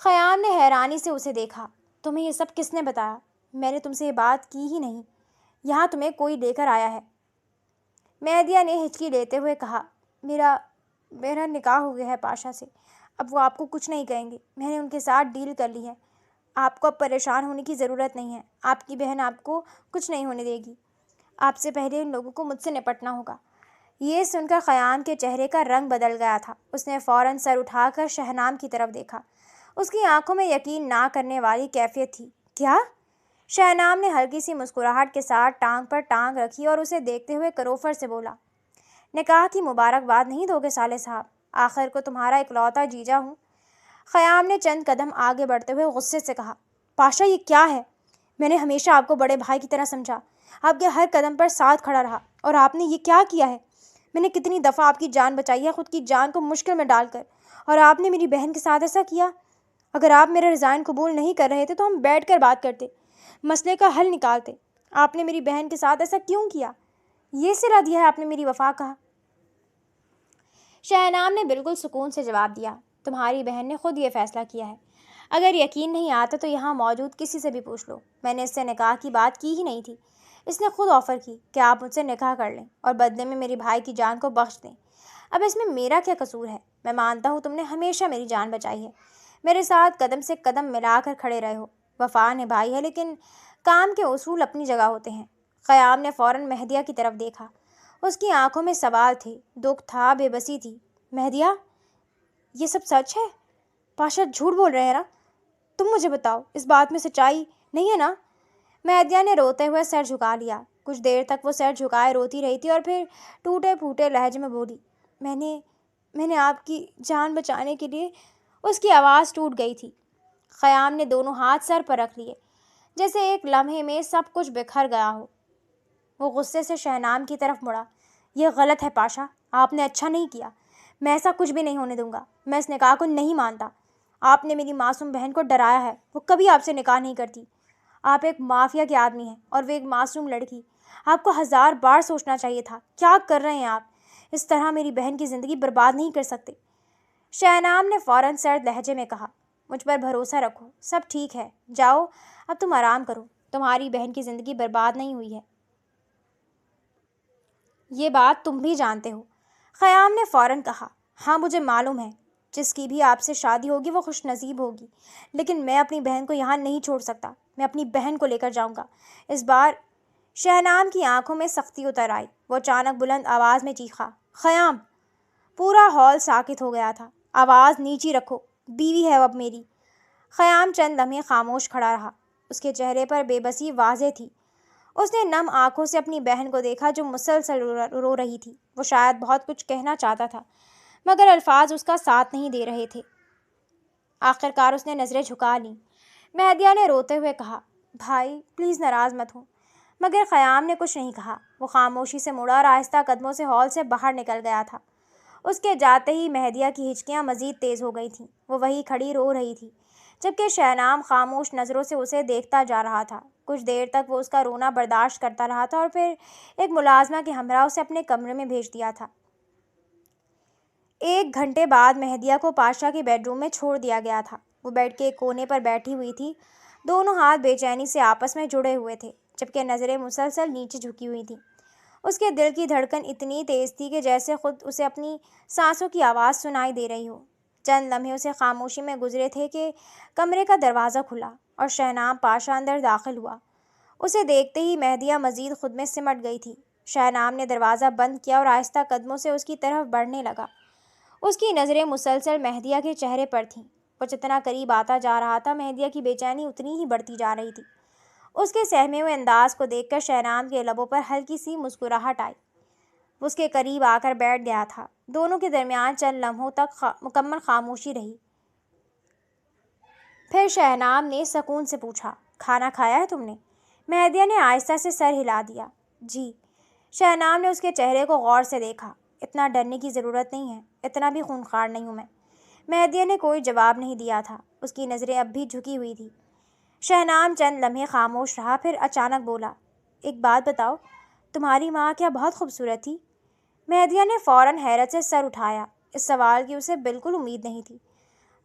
خیام نے حیرانی سے اسے دیکھا۔ تمہیں یہ سب کس نے بتایا؟ میں نے تم سے یہ بات کی ہی نہیں۔ یہاں تمہیں کوئی لے کر آیا ہے۔ مہدیہ نے ہچکی لیتے ہوئے کہا، میرا نکاح ہو گیا ہے پاشا سے۔ اب وہ آپ کو کچھ نہیں کہیں گے۔ میں نے ان کے ساتھ ڈیل کر لی ہے۔ آپ کو اب پریشان ہونے کی ضرورت نہیں ہے۔ آپ کی بہن آپ کو کچھ نہیں ہونے دے گی۔ آپ سے پہلے ان لوگوں کو مجھ سے نپٹنا ہوگا۔ یہ سن کر خیام کے چہرے کا رنگ بدل گیا تھا۔ اس نے فوراً سر اٹھا کر شہنام کی طرف دیکھا۔ اس کی آنکھوں میں یقین نہ کرنے والی کیفیت تھی۔ کیا؟ شہنام نے ہلکی سی مسکراہٹ کے ساتھ ٹانگ پر ٹانگ رکھی اور اسے دیکھتے ہوئے کروفر سے بولا، نکاح کی مبارکباد نہیں دو گے صالح صاحب؟ آخر کو تمہارا اکلوتا جیجا ہوں۔ خیام نے چند قدم آگے بڑھتے ہوئے غصے سے کہا، پاشا یہ کیا ہے؟ میں نے ہمیشہ آپ کو بڑے بھائی کی طرح سمجھا، آپ کے ہر قدم پر ساتھ کھڑا رہا، اور آپ نے یہ کیا کیا ہے؟ میں نے کتنی دفعہ آپ کی جان بچائی ہے، خود کی جان کو مشکل میں ڈال کر، اور آپ نے میری بہن کے ساتھ ایسا کیا؟ اگر آپ میرا ریزائن قبول نہیں کر رہے تھے تو ہم بیٹھ کر بات کرتے، مسئلے کا حل نکالتے۔ آپ نے میری بہن کے ساتھ ایسا کیوں کیا؟ یہ صلہ دیا ہے آپ نے میری وفا کا؟ شہنام نے بالکل سکون سے جواب دیا، تمہاری بہن نے خود یہ فیصلہ کیا ہے۔ اگر یقین نہیں آتا تو یہاں موجود کسی سے بھی پوچھ لو، میں نے اس سے نکاح کی بات کی ہی نہیں تھی۔ اس نے خود آفر کی کہ آپ مجھ سے نکاح کر لیں اور بدلے میں میری بھائی کی جان کو بخش دیں۔ اب اس میں میرا کیا قصور ہے؟ میں مانتا ہوں تم نے ہمیشہ میری جان بچائی ہے، میرے ساتھ قدم سے قدم ملا کر کھڑے رہے ہو، وفا نبھائی ہے، لیکن کام کے اصول اپنی جگہ ہوتے ہیں۔ خیام نے فوراً مہدیہ کی طرف دیکھا۔ اس کی آنکھوں میں سوال تھے، دکھ تھا، بے بسی تھی۔ مہدیہ، یہ سب سچ ہے؟ پاشا جھوٹ بول رہے ہیں نا؟ تم مجھے بتاؤ، اس بات میں سچائی نہیں ہے نا؟ مہدیہ نے روتے ہوئے سر جھکا لیا۔ کچھ دیر تک وہ سر جھکائے روتی رہی تھی اور پھر ٹوٹے پھوٹے لہجے میں بولی، میں نے آپ کی جان بچانے کے لیے… اس کی آواز ٹوٹ گئی تھی۔ خیام نے دونوں ہاتھ سر پر رکھ لیے، جیسے ایک لمحے میں سب کچھ بکھر گیا ہو۔ وہ غصے سے شہنام کی طرف مڑا۔ یہ غلط ہے پاشا، آپ نے اچھا نہیں کیا، میں ایسا کچھ بھی نہیں ہونے دوں گا، میں اس نکاح کو نہیں مانتا۔ آپ نے میری معصوم بہن کو ڈرایا ہے، وہ کبھی آپ سے نکاح نہیں کرتی۔ آپ ایک مافیا کے آدمی ہیں اور وہ ایک معصوم لڑکی۔ آپ کو 1000 بار سوچنا چاہیے تھا۔ کیا کر رہے ہیں آپ؟ اس طرح میری بہن کی زندگی برباد نہیں کر سکتے۔ شہنام نے فوراً سرد لہجے میں کہا، مجھ پر بھروسہ رکھو، سب ٹھیک ہے، جاؤ اب تم آرام کرو، تمہاری بہن کی زندگی برباد نہیں ہوئی ہے، یہ بات تم بھی جانتے ہو۔ خیام نے فوراً کہا، ہاں مجھے معلوم ہے، جس کی بھی آپ سے شادی ہوگی وہ خوش نصیب ہوگی، لیکن میں اپنی بہن کو یہاں نہیں چھوڑ سکتا، میں اپنی بہن کو لے کر جاؤں گا اس بار۔ شہنام کی آنکھوں میں سختی اتر آئی، وہ اچانک بلند آواز میں چیخا، خیام! پورا ہال ساکت ہو گیا تھا۔ آواز نیچی رکھو، بیوی ہے اب میری۔ خیام چند لمحے خاموش کھڑا رہا، اس کے چہرے پر بے بسی واضح تھی۔ اس نے نم آنکھوں سے اپنی بہن کو دیکھا جو مسلسل رو رہی تھی۔ وہ شاید بہت کچھ کہنا چاہتا تھا مگر الفاظ اس کا ساتھ نہیں دے رہے تھے۔ آخرکار اس نے نظریں جھکا لیں۔ مہدیہ نے روتے ہوئے کہا، بھائی پلیز ناراض مت ہو۔ مگر خیام نے کچھ نہیں کہا۔ وہ خاموشی سے مڑا اور آہستہ قدموں سے ہال سے باہر نکل گیا تھا۔ اس کے جاتے ہی مہدیہ کی ہچکیاں مزید تیز ہو گئی تھیں۔ وہ وہیں کھڑی رو رہی تھی، جبکہ شہنام خاموش نظروں سے اسے دیکھتا جا رہا تھا۔ کچھ دیر تک وہ اس کا رونا برداشت کرتا رہا تھا اور پھر ایک ملازمہ کے ہمراہ اسے اپنے کمرے میں بھیج دیا تھا۔ 1 گھنٹے بعد مہدیہ کو پاشا کے بیڈ روم میں چھوڑ دیا گیا تھا۔ وہ بیڈ کے ایک کونے پر بیٹھی ہوئی تھی، دونوں ہاتھ بے چینی سے آپس میں جڑے ہوئے تھے، جبکہ نظریں مسلسل نیچے جھکی ہوئی تھیں۔ اس کے دل کی دھڑکن اتنی تیز تھی کہ جیسے خود اسے اپنی سانسوں کی آواز سنائی دے رہی ہو۔ چند لمحے اسے خاموشی میں گزرے تھے کہ کمرے کا دروازہ کھلا اور شہنام پاشا اندر داخل ہوا۔ اسے دیکھتے ہی مہدیہ مزید خود میں سمٹ گئی تھی۔ شہنام نے دروازہ بند کیا اور آہستہ قدموں سے اس کی طرف بڑھنے لگا۔ اس کی نظریں مسلسل مہدیہ کے چہرے پر تھیں۔ وہ جتنا قریب آتا جا رہا تھا، مہدیہ کی بے چینی اتنی ہی بڑھتی جا رہی تھی۔ اس کے سہمے ہوئے انداز کو دیکھ کر شہنام کے لبوں پر ہلکی سی مسکراہٹ آئی۔ وہ اس کے قریب آ کر بیٹھ گیا تھا۔ دونوں کے درمیان چند لمحوں تک مکمل خاموشی رہی۔ پھر شہنام نے سکون سے پوچھا، کھانا کھایا ہے تم نے؟ مہدیہ نے آہستہ سے سر ہلا دیا۔ جی۔ شہنام نے اس کے چہرے کو غور سے دیکھا۔ اتنا ڈرنے کی ضرورت نہیں ہے، اتنا بھی خونخوار نہیں ہوں میں۔ مہدیہ نے کوئی جواب نہیں دیا تھا، اس کی نظریں اب بھی جھکی ہوئی تھیں۔ شہنام چند لمحے خاموش رہا، پھر اچانک بولا، ایک بات بتاؤ، تمہاری ماں کیا بہت خوبصورت تھی؟ مہدیہ نے فوراً حیرت سے سر اٹھایا۔ اس سوال کی اسے بالکل امید نہیں تھی۔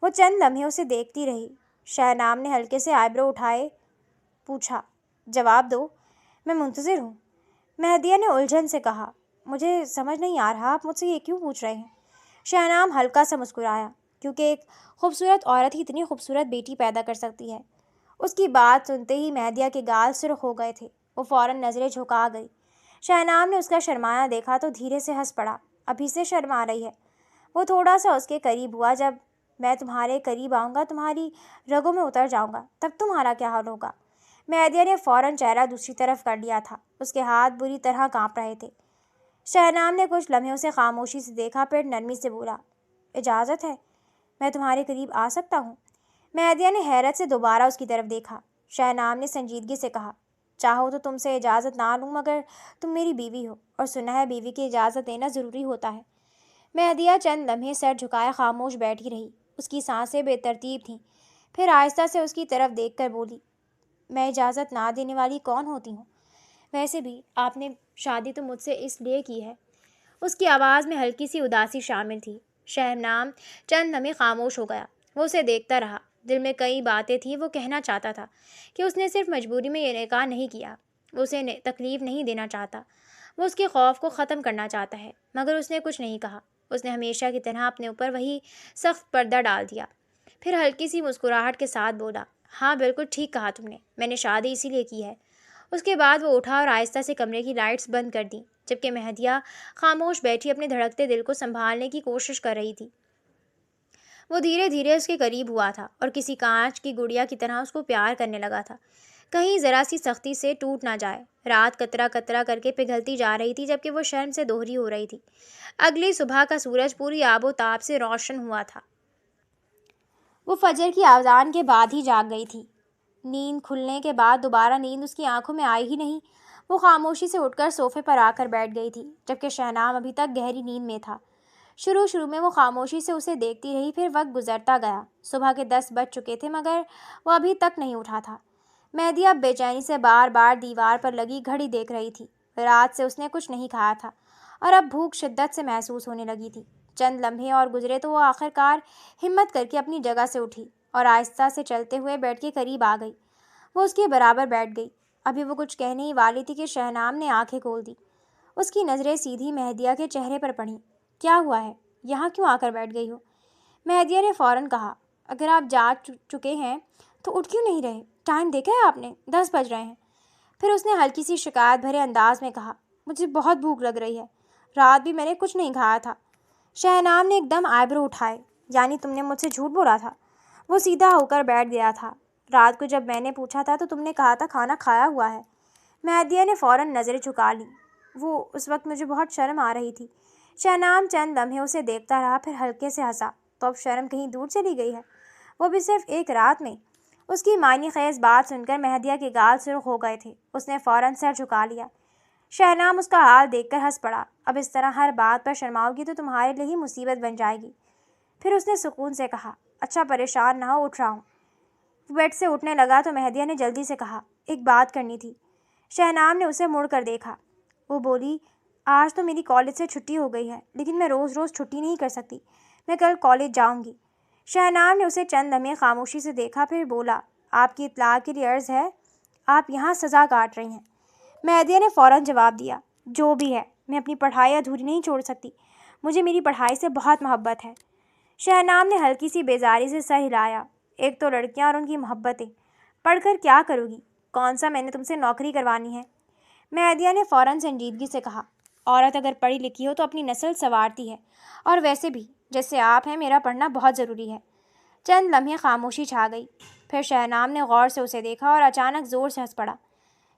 وہ چند لمحے اسے دیکھتی رہی۔ شہنام نے ہلکے سے آئیبرو اٹھائے پوچھا، جواب دو، میں منتظر ہوں۔ مہدیہ نے الجھن سے کہا، مجھے سمجھ نہیں آ رہا آپ مجھ سے یہ کیوں پوچھ رہے ہیں؟ شہنام ہلکا سا مسکرایا، کیونکہ ایک خوبصورت عورت ہی اتنی خوبصورت بیٹی پیدا کر سکتی ہے۔ اس کی بات سنتے ہی مہدیہ کے گال سرخ ہو گئے تھے۔ وہ فوراً نظریں جھکا گئی۔ شہنام نے اس کا شرمایا دیکھا تو دھیرے سے ہنس پڑا، ابھی سے شرما رہی ہے۔ وہ تھوڑا سا اس کے قریب ہوا، جب میں تمہارے قریب آؤں گا، تمہاری رگوں میں اتر جاؤں گا، تب تمہارا کیا حال ہوگا؟ مہدیہ نے فوراً چہرہ دوسری طرف کر لیا تھا، اس کے ہاتھ بری طرح کانپ رہے تھے۔ شہنام نے کچھ لمحے اسے خاموشی سے دیکھا، پھر نرمی سے بولا، اجازت ہے، میں تمہارے قریب آ سکتا ہوں؟ مہدیہ نے حیرت سے دوبارہ اس کی طرف دیکھا۔ شہنام نے سنجیدگی سے کہا، چاہو تو تم سے اجازت نہ لوں، مگر تم میری بیوی ہو اور سنا ہے بیوی کی اجازت دینا ضروری ہوتا ہے۔ مہدیہ چند لمحے سر جھکائے خاموش بیٹھی رہی۔ اس کی سانسیں بے ترتیب تھیں، پھر آہستہ سے اس کی طرف دیکھ کر بولی، میں اجازت نہ دینے والی کون ہوتی ہوں؟ ویسے بھی آپ نے شادی تو مجھ سے اس لیے کی ہے۔ اس کی آواز میں ہلکی سی اداسی شامل تھی۔ شہنام چند لمحے خاموش ہو گیا۔ وہ اسے دیکھتا رہا۔ دل میں کئی باتیں تھیں۔ وہ کہنا چاہتا تھا کہ اس نے صرف مجبوری میں یہ نکاح نہیں کیا، وہ اسے تکلیف نہیں دینا چاہتا، وہ اس کے خوف کو ختم کرنا چاہتا ہے، مگر اس نے کچھ نہیں کہا۔ اس نے ہمیشہ کی طرح اپنے اوپر وہی سخت پردہ ڈال دیا۔ پھر ہلکی سی مسکراہٹ کے ساتھ بولا، ہاں بالکل ٹھیک کہا تم نے، میں نے شادی اسی لیے کی ہے۔ اس کے بعد وہ اٹھا اور آہستہ سے کمرے کی لائٹس بند کر دیں، جبکہ مہدیہ خاموش بیٹھی اپنے دھڑکتے دل کو سنبھالنے کی کوشش کر رہی تھی۔ وہ دھیرے دھیرے اس کے قریب ہوا تھا اور کسی کانچ کی گڑیا کی طرح اس کو پیار کرنے لگا تھا، کہیں ذرا سی سختی سے ٹوٹ نہ جائے۔ رات قطرہ قطرہ کر کے پگھلتی جا رہی تھی، جبکہ وہ شرم سے دوہری ہو رہی تھی۔ اگلی صبح کا سورج پوری آب و تاب سے روشن ہوا تھا۔ وہ فجر کی اذان کے بعد ہی جاگ گئی تھی۔ نیند کھلنے کے بعد دوبارہ نیند اس کی آنکھوں میں آئی ہی نہیں۔ وہ خاموشی سے اٹھ کر صوفے پر آ کر بیٹھ گئی تھی، جبکہ شہنام ابھی تک گہری نیند میں تھا۔ شروع میں وہ خاموشی سے اسے دیکھتی رہی، پھر وقت گزرتا گیا۔ صبح کے 10 بج چکے تھے، مگر وہ ابھی تک نہیں اٹھا تھا۔ مہدیہ اب بے چینی سے بار بار دیوار پر لگی گھڑی دیکھ رہی تھی۔ رات سے اس نے کچھ نہیں کھایا تھا اور اب بھوک شدت سے محسوس ہونے لگی تھی۔ چند لمحے اور گزرے تو وہ آخر کار ہمت کر کے اپنی جگہ سے اٹھی اور آہستہ سے چلتے ہوئے بیڈ کے قریب آ گئی۔ وہ اس کے برابر بیٹھ گئی۔ ابھی وہ کچھ کہنے ہی والی تھی کہ شہنام نے آنکھیں کھول دی۔ اس کی نظریں سیدھی مہدیہ کے چہرے پر پڑیں۔ کیا ہوا ہے؟ یہاں کیوں آ کر بیٹھ گئی ہو؟ مہدیہ نے فوراً کہا، اگر آپ جا چکے ہیں تو اٹھ کیوں نہیں رہے؟ ٹائم دیکھا ہے آپ نے؟ 10 بج رہے ہیں۔ پھر اس نے ہلکی سی شکایت بھرے انداز میں کہا، مجھے بہت بھوک لگ رہی ہے، رات بھی میں نے کچھ نہیں کھایا تھا۔ شہنام نے ایک دم آئیبرو اٹھائے، یعنی تم نے مجھ سے جھوٹ بولا تھا؟ وہ سیدھا ہو کر بیٹھ گیا تھا۔ رات کو جب میں نے پوچھا تھا تو تم نے کہا تھا کھانا کھایا ہوا ہے۔ مہدیہ نے فوراً نظریں جھکا لیں۔ وہ اس وقت مجھے بہت شرم آ رہی تھی۔ شہنام چند لمحے اسے دیکھتا رہا، پھر ہلکے سے ہنسا، تو اب شرم کہیں دور چلی گئی ہے؟ وہ بھی صرف ایک رات میں؟ اس کی معنی خیز بات سن کر مہدیہ کے گال سرخ ہو گئے تھے۔ اس نے فوراً سر جھکا لیا۔ شہنام اس کا حال دیکھ کر ہنس پڑا، اب اس طرح ہر بات پر شرماؤ گی تو تمہارے لیے ہی مصیبت بن جائے گی۔ پھر اس نے سکون سے کہا، اچھا پریشان نہ ہو، اٹھ رہا ہوں۔ وہ بیڈ سے اٹھنے لگا تو مہدیہ نے جلدی سے کہا، ایک بات کرنی تھی۔ شہنام نے اسے مڑ کر دیکھا۔ وہ بولی، آج تو میری کالج سے چھٹی ہو گئی ہے، لیکن میں روز روز چھٹی نہیں کر سکتی، میں کل کالج جاؤں گی۔ شہنام نے اسے چند لمحے خاموشی سے دیکھا، پھر بولا، آپ کی اطلاع کے لیے عرض ہے، آپ یہاں سزا کاٹ رہی ہیں۔ مہدیہ نے فوراً جواب دیا، جو بھی ہے، میں اپنی پڑھائی ادھوری نہیں چھوڑ سکتی، مجھے میری پڑھائی سے بہت محبت ہے۔ شہنام نے ہلکی سی بیزاری سے سر ہلایا، ایک تو لڑکیاں اور ان کی محبتیں، پڑھ کر کیا کرو گی؟ کون سا میں نے تم سے نوکری کروانی ہے؟ مہدیہ نے فوراً سنجیدگی سے کہا، عورت اگر پڑھی لکھی ہو تو اپنی نسل سنوارتی ہے، اور ویسے بھی جیسے آپ ہیں میرا پڑھنا بہت ضروری ہے۔ چند لمحے خاموشی چھا گئی، پھر شہنام نے غور سے اسے دیکھا اور اچانک زور سے ہنس پڑا،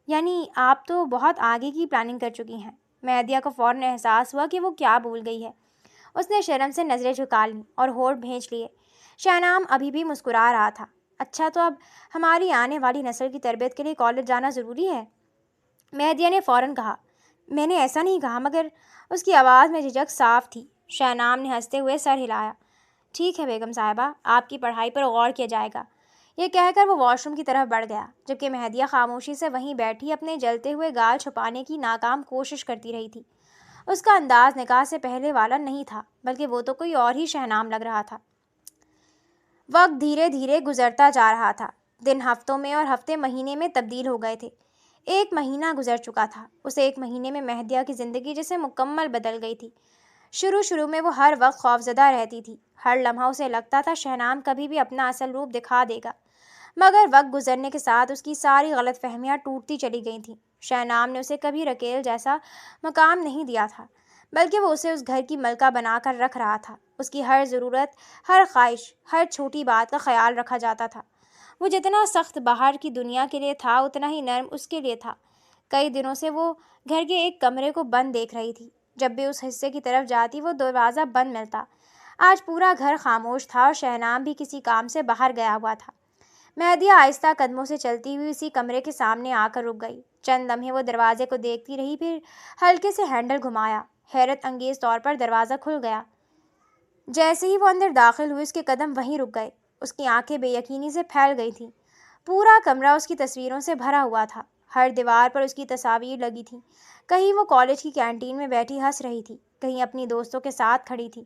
یعنی آپ تو بہت آگے کی پلاننگ کر چکی ہیں۔ مہدیہ کو فوراً احساس ہوا کہ وہ کیا بھول گئی ہے۔ اس نے شرم سے نظریں جھکا لیں اور ہونٹ بھینچ لیے۔ شہنام ابھی بھی مسکرا رہا تھا، اچھا تو اب ہماری آنے والی نسل کی تربیت کے لیے کالج جانا ضروری ہے؟ مہدیہ نے فوراً کہا، میں نے ایسا نہیں کہا، مگر اس کی آواز میں جھجک صاف تھی۔ شہنام نے ہنستے ہوئے سر ہلایا، ٹھیک ہے بیگم صاحبہ، آپ کی پڑھائی پر غور کیا جائے گا۔ یہ کہہ کر وہ واش روم کی طرف بڑھ گیا، جبکہ مہدیہ خاموشی سے وہیں بیٹھی اپنے جلتے ہوئے گال چھپانے کی ناکام کوشش کرتی رہی تھی۔ اس کا انداز نکاح سے پہلے والا نہیں تھا، بلکہ وہ تو کوئی اور ہی شہنام لگ رہا تھا۔ وقت دھیرے دھیرے گزرتا جا رہا تھا۔ دن ہفتوں میں اور ہفتے مہینے میں تبدیل ہو گئے تھے۔ ایک مہینہ گزر چکا تھا۔ اس ایک مہینے میں مہدیہ کی زندگی جیسے مکمل بدل گئی تھی۔ شروع میں وہ ہر وقت خوفزدہ رہتی تھی۔ ہر لمحہ اسے لگتا تھا شہنام کبھی بھی اپنا اصل روپ دکھا دے گا، مگر وقت گزرنے کے ساتھ اس کی ساری غلط فہمیاں ٹوٹتی چلی گئی تھیں۔ شہنام نے اسے کبھی رکیل جیسا مقام نہیں دیا تھا، بلکہ وہ اسے اس گھر کی ملکہ بنا کر رکھ رہا تھا۔ اس کی ہر ضرورت، ہر خواہش، ہر چھوٹی بات کا خیال رکھا جاتا تھا۔ وہ جتنا سخت باہر کی دنیا کے لیے تھا، اتنا ہی نرم اس کے لیے تھا۔ کئی دنوں سے وہ گھر کے ایک کمرے کو بند دیکھ رہی تھی۔ جب بھی اس حصے کی طرف جاتی وہ دروازہ بند ملتا۔ آج پورا گھر خاموش تھا اور شہنام بھی کسی کام سے باہر گیا ہوا تھا۔ مہدیہ آہستہ قدموں سے چلتی ہوئی اسی کمرے کے سامنے آ کر رک گئی۔ چند لمحے وہ دروازے کو دیکھتی رہی، پھر ہلکے سے ہینڈل گھمایا۔ حیرت انگیز طور پر دروازہ کھل گیا۔ جیسے ہی وہ اندر داخل ہوئی، اس کے قدم وہیں رک گئے۔ اس کی آنکھیں بے یقینی سے پھیل گئی تھیں۔ پورا کمرہ اس کی تصویروں سے بھرا ہوا تھا۔ ہر دیوار پر اس کی تصاویر لگی تھیں۔ کہیں وہ کالج کی کینٹین میں بیٹھی ہنس رہی تھی، کہیں اپنی دوستوں کے ساتھ کھڑی تھی،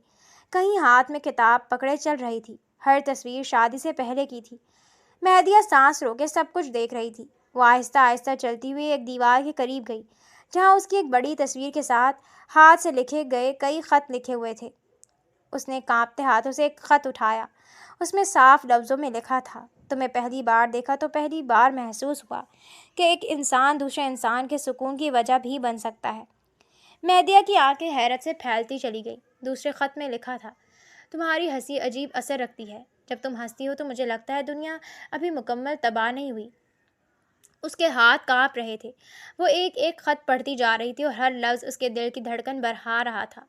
کہیں ہاتھ میں کتاب پکڑے چل رہی تھی۔ ہر تصویر شادی سے پہلے کی تھی۔ مہدیہ سانس روکے سب کچھ دیکھ رہی تھی۔ وہ آہستہ آہستہ چلتی ہوئی ایک دیوار کے قریب گئی، جہاں اس کی ایک بڑی تصویر کے ساتھ ہاتھ سے لکھے گئے کئی خط لکھے ہوئے تھے۔ اس نے کانپتے ہاتھوں سے ایک خط اٹھایا۔ اس میں صاف لفظوں میں لکھا تھا، تمہیں پہلی بار دیکھا تو پہلی بار محسوس ہوا کہ ایک انسان دوسرے انسان کے سکون کی وجہ بھی بن سکتا ہے۔ مہدیہ کی آنکھیں حیرت سے پھیلتی چلی گئی۔ دوسرے خط میں لکھا تھا، تمہاری ہنسی عجیب اثر رکھتی ہے۔ جب تم ہنستی ہو تو مجھے لگتا ہے دنیا ابھی مکمل تباہ نہیں ہوئی۔ اس کے ہاتھ کانپ رہے تھے۔ وہ ایک ایک خط پڑھتی جا رہی تھی اور ہر لفظ اس کے دل کی دھڑکن بڑھا رہا تھا۔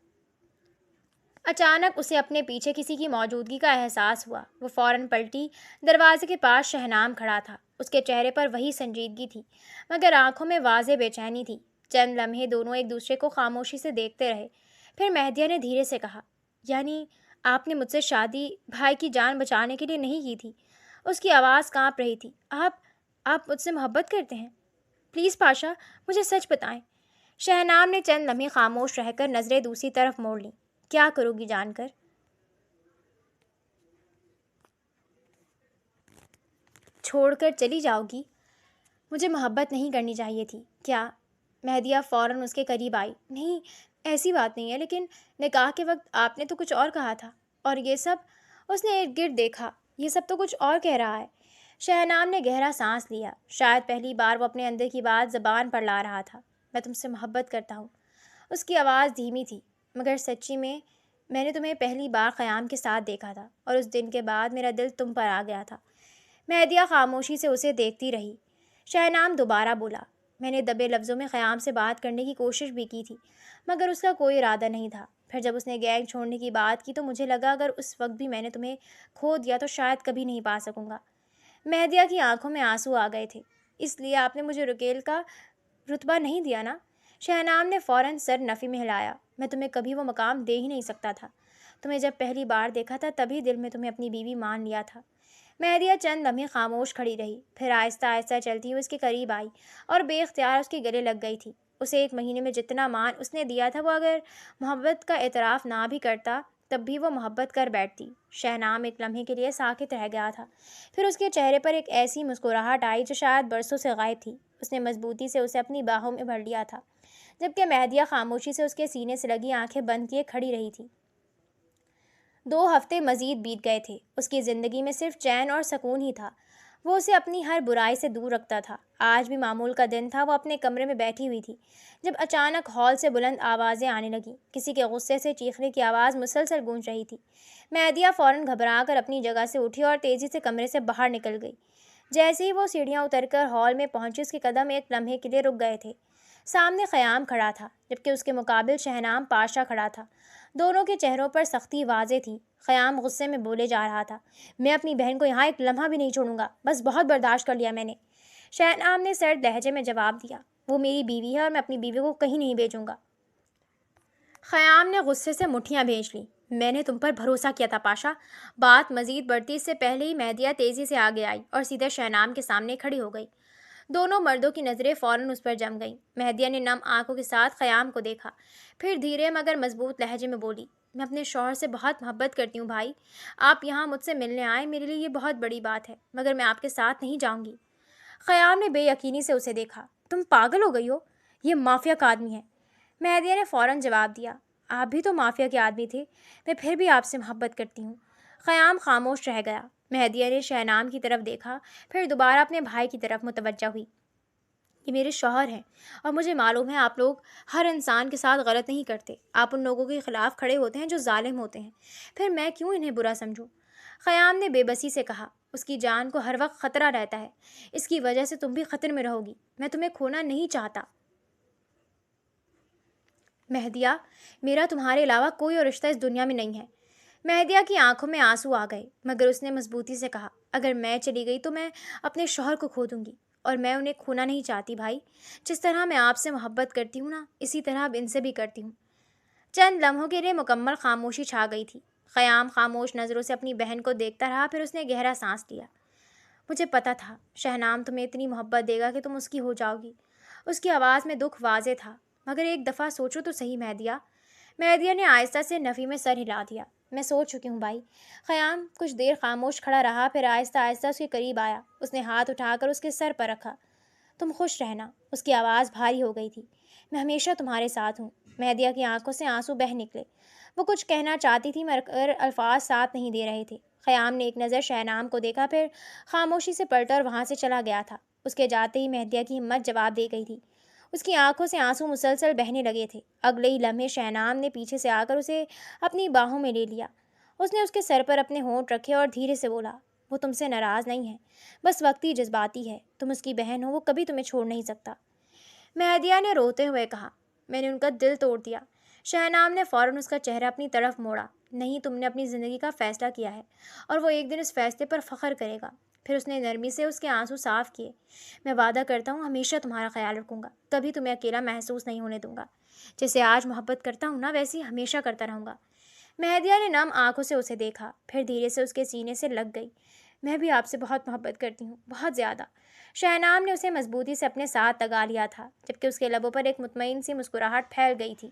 اچانک اسے اپنے پیچھے کسی کی موجودگی کا احساس ہوا۔ وہ فوراً پلٹی۔ دروازے کے پاس شہنام کھڑا تھا۔ اس کے چہرے پر وہی سنجیدگی تھی، مگر آنکھوں میں واضح بے چینی تھی۔ چند لمحے دونوں ایک دوسرے کو خاموشی سے دیکھتے رہے۔ پھر مہدیہ نے دھیرے سے کہا، یعنی آپ نے مجھ سے شادی بھائی کی جان بچانے کے لیے نہیں کی تھی؟ اس کی آواز کانپ رہی تھی۔ آپ مجھ سے محبت کرتے ہیں؟ پلیز پاشا، مجھے سچ بتائیں۔ شہنام نے چند لمحے خاموش رہ کر نظریں دوسری طرف موڑ لیں۔ کیا کرو گی جان کر؟ چھوڑ کر چلی جاؤ گی؟ مجھے محبت نہیں کرنی چاہیے تھی کیا؟ مہدیہ فوراً اس کے قریب آئی۔ نہیں، ایسی بات نہیں ہے، لیکن نکاح کے وقت آپ نے تو کچھ اور کہا تھا، اور یہ سب؟ اس نے ارد گرد دیکھا۔ یہ سب تو کچھ اور کہہ رہا ہے۔ شہنام نے گہرا سانس لیا۔ شاید پہلی بار وہ اپنے اندر کی بات زبان پر لا رہا تھا۔ میں تم سے محبت کرتا ہوں۔ اس کی آواز دھیمی تھی، مگر سچی میں نے تمہیں پہلی بار خیام کے ساتھ دیکھا تھا، اور اس دن کے بعد میرا دل تم پر آ گیا تھا۔ مہدیہ خاموشی سے اسے دیکھتی رہی۔ شہنام دوبارہ بولا، میں نے دبے لفظوں میں خیام سے بات کرنے کی کوشش بھی کی تھی، مگر اس کا کوئی ارادہ نہیں تھا۔ پھر جب اس نے گینگ چھوڑنے کی بات کی تو مجھے لگا اگر اس وقت بھی میں نے تمہیں کھو دیا تو شاید کبھی نہیں پا سکوں گا۔ مہدیہ کی آنکھوں میں آنسو آ گئے تھے۔ اس لیے آپ نے مجھے رکیل کا رتبہ نہیں دیا نا؟ شہنام نے فوراً سر نفی میں ہلایا۔ میں تمہیں کبھی وہ مقام دے ہی نہیں سکتا تھا۔ تمہیں جب پہلی بار دیکھا تھا تبھی دل میں تمہیں اپنی بیوی مان لیا تھا۔ مہدیہ چند لمحے خاموش کھڑی رہی، پھر آہستہ آہستہ چلتی ہوئی اس کے قریب آئی اور بے اختیار اس کے گلے لگ گئی تھی۔ اسے ایک مہینے میں جتنا مان اس نے دیا تھا، وہ اگر محبت کا اعتراف نہ بھی کرتا تب بھی وہ محبت کر بیٹھتی۔ شہنام ایک لمحے کے لیے ساکت رہ گیا تھا، پھر اس کے چہرے پر ایک ایسی مسکراہٹ آئی جو شاید برسوں سے غائب تھی۔ اس نے مضبوطی سے اسے اپنی باہوں میں بھر لیا تھا، جبکہ مہدیہ خاموشی سے اس کے سینے سے لگی آنکھیں بند کیے کھڑی رہی تھی۔ 2 ہفتے مزید بیت گئے تھے۔ اس کی زندگی میں صرف چین اور سکون ہی تھا۔ وہ اسے اپنی ہر برائی سے دور رکھتا تھا۔ آج بھی معمول کا دن تھا۔ وہ اپنے کمرے میں بیٹھی ہوئی تھی جب اچانک ہال سے بلند آوازیں آنے لگیں۔ کسی کے غصے سے چیخنے کی آواز مسلسل گونج رہی تھی۔ مہدیہ فوراً گھبرا کر اپنی جگہ سے اٹھی اور تیزی سے کمرے سے باہر نکل گئی۔ جیسے ہی وہ سیڑھیاں اتر کر ہال میں پہنچی، اس کے قدم ایک لمحے کے لیے رک گئے تھے۔ سامنے خیام کھڑا تھا، جبکہ اس کے مقابل شہنام پاشا کھڑا تھا۔ دونوں کے چہروں پر سختی واضح تھی۔ خیام غصے میں بولے جا رہا تھا، میں اپنی بہن کو یہاں ایک لمحہ بھی نہیں چھوڑوں گا، بس بہت برداشت کر لیا میں نے۔ شہنام نے سرد لہجے میں جواب دیا، وہ میری بیوی ہے اور میں اپنی بیوی کو کہیں نہیں بھیجوں گا۔ خیام نے غصے سے مٹھیاں بھیج لیں۔ میں نے تم پر بھروسہ کیا تھا پاشا۔ بات مزید بڑھتی اس سے پہلے ہی مہدیہ تیزی سے آگے آئی اور سیدھے شہنام کے سامنے کھڑی ہو گئی۔ دونوں مردوں کی نظریں فوراً اس پر جم گئیں۔ مہدیہ نے نم آنکھوں کے ساتھ خیام کو دیکھا، پھر دھیرے مگر مضبوط لہجے میں بولی، میں اپنے شوہر سے بہت محبت کرتی ہوں بھائی۔ آپ یہاں مجھ سے ملنے آئے، میرے لیے یہ بہت بڑی بات ہے، مگر میں آپ کے ساتھ نہیں جاؤں گی۔ خیام نے بے یقینی سے اسے دیکھا۔ تم پاگل ہو گئی ہو؟ یہ مافیا کا آدمی ہے۔ مہدیہ نے فوراً جواب دیا، آپ بھی تو مافیا کے آدمی تھے، میں پھر بھی آپ سے محبت کرتی ہوں۔ خیام خاموش رہ گیا۔ مہدیہ نے شہنام کی طرف دیکھا، پھر دوبارہ اپنے بھائی کی طرف متوجہ ہوئی۔ یہ میرے شوہر ہیں، اور مجھے معلوم ہے آپ لوگ ہر انسان کے ساتھ غلط نہیں کرتے، آپ ان لوگوں کے خلاف کھڑے ہوتے ہیں جو ظالم ہوتے ہیں، پھر میں کیوں انہیں برا سمجھوں؟ خیام نے بے بسی سے کہا، اس کی جان کو ہر وقت خطرہ رہتا ہے، اس کی وجہ سے تم بھی خطر میں رہو گی، میں تمہیں کھونا نہیں چاہتا۔ مہدیہ، میرا تمہارے علاوہ کوئی اور رشتہ اس دنیا میں نہیں ہے۔ مہدیہ کی آنکھوں میں آنسو آ گئے، مگر اس نے مضبوطی سے کہا، اگر میں چلی گئی تو میں اپنے شوہر کو کھو دوں گی، اور میں انہیں کھونا نہیں چاہتی بھائی۔ جس طرح میں آپ سے محبت کرتی ہوں نا، اسی طرح اب ان سے بھی کرتی ہوں۔ چند لمحوں کے لیے مکمل خاموشی چھا گئی تھی۔ خیام خاموش نظروں سے اپنی بہن کو دیکھتا رہا، پھر اس نے گہرا سانس لیا۔ مجھے پتہ تھا شہنام تمہیں اتنی محبت دے گا کہ تم اس کی ہو جاؤ گی۔ اس کی آواز میں دکھ واضح تھا۔ مگر ایک دفعہ سوچو تو صحیح مہدیہ۔ مہدیہ نے آہستہ سے نفی میں سر ہلا دیا۔ میں سوچ چکی ہوں بھائی۔ خیام کچھ دیر خاموش کھڑا رہا، پھر آہستہ آہستہ اس کے قریب آیا۔ اس نے ہاتھ اٹھا کر اس کے سر پر رکھا۔ تم خوش رہنا۔ اس کی آواز بھاری ہو گئی تھی۔ میں ہمیشہ تمہارے ساتھ ہوں۔ مہدیہ کی آنکھوں سے آنسو بہہ نکلے۔ وہ کچھ کہنا چاہتی تھی مگر الفاظ ساتھ نہیں دے رہے تھے۔ خیام نے ایک نظر شہنام کو دیکھا، پھر خاموشی سے پلٹا اور وہاں سے چلا گیا تھا۔ اس کے جاتے ہی مہدیہ کی ہمت جواب دے گئی تھی۔ اس کی آنکھوں سے آنسو مسلسل بہنے لگے تھے۔ اگلے ہی لمحے شہنام نے پیچھے سے آ کر اسے اپنی باہوں میں لے لیا۔ اس نے اس کے سر پر اپنے ہونٹ رکھے اور دھیرے سے بولا، وہ تم سے ناراض نہیں ہے، بس وقتی جذباتی ہے۔ تم اس کی بہن ہو، وہ کبھی تمہیں چھوڑ نہیں سکتا۔ مہدیہ نے روتے ہوئے کہا، میں نے ان کا دل توڑ دیا۔ شہنام نے فوراً اس کا چہرہ اپنی طرف موڑا۔ نہیں، تم نے اپنی زندگی کا فیصلہ کیا ہے اور وہ ایک دن اس فیصلے پر فخر کرے گا۔ پھر اس نے نرمی سے اس کے آنسو صاف کیے۔ میں وعدہ کرتا ہوں ہمیشہ تمہارا خیال رکھوں گا، کبھی تمہیں اکیلا محسوس نہیں ہونے دوں گا۔ جیسے آج محبت کرتا ہوں نا، ویسے ہی ہمیشہ کرتا رہوں گا۔ مہدیہ نے نم آنکھوں سے اسے دیکھا، پھر دھیرے سے اس کے سینے سے لگ گئی۔ میں بھی آپ سے بہت محبت کرتی ہوں، بہت زیادہ۔ شہنام نے اسے مضبوطی سے اپنے ساتھ لگا لیا تھا، جبکہ اس کے لبوں پر ایک مطمئن سی مسکراہٹ پھیل گئی تھی۔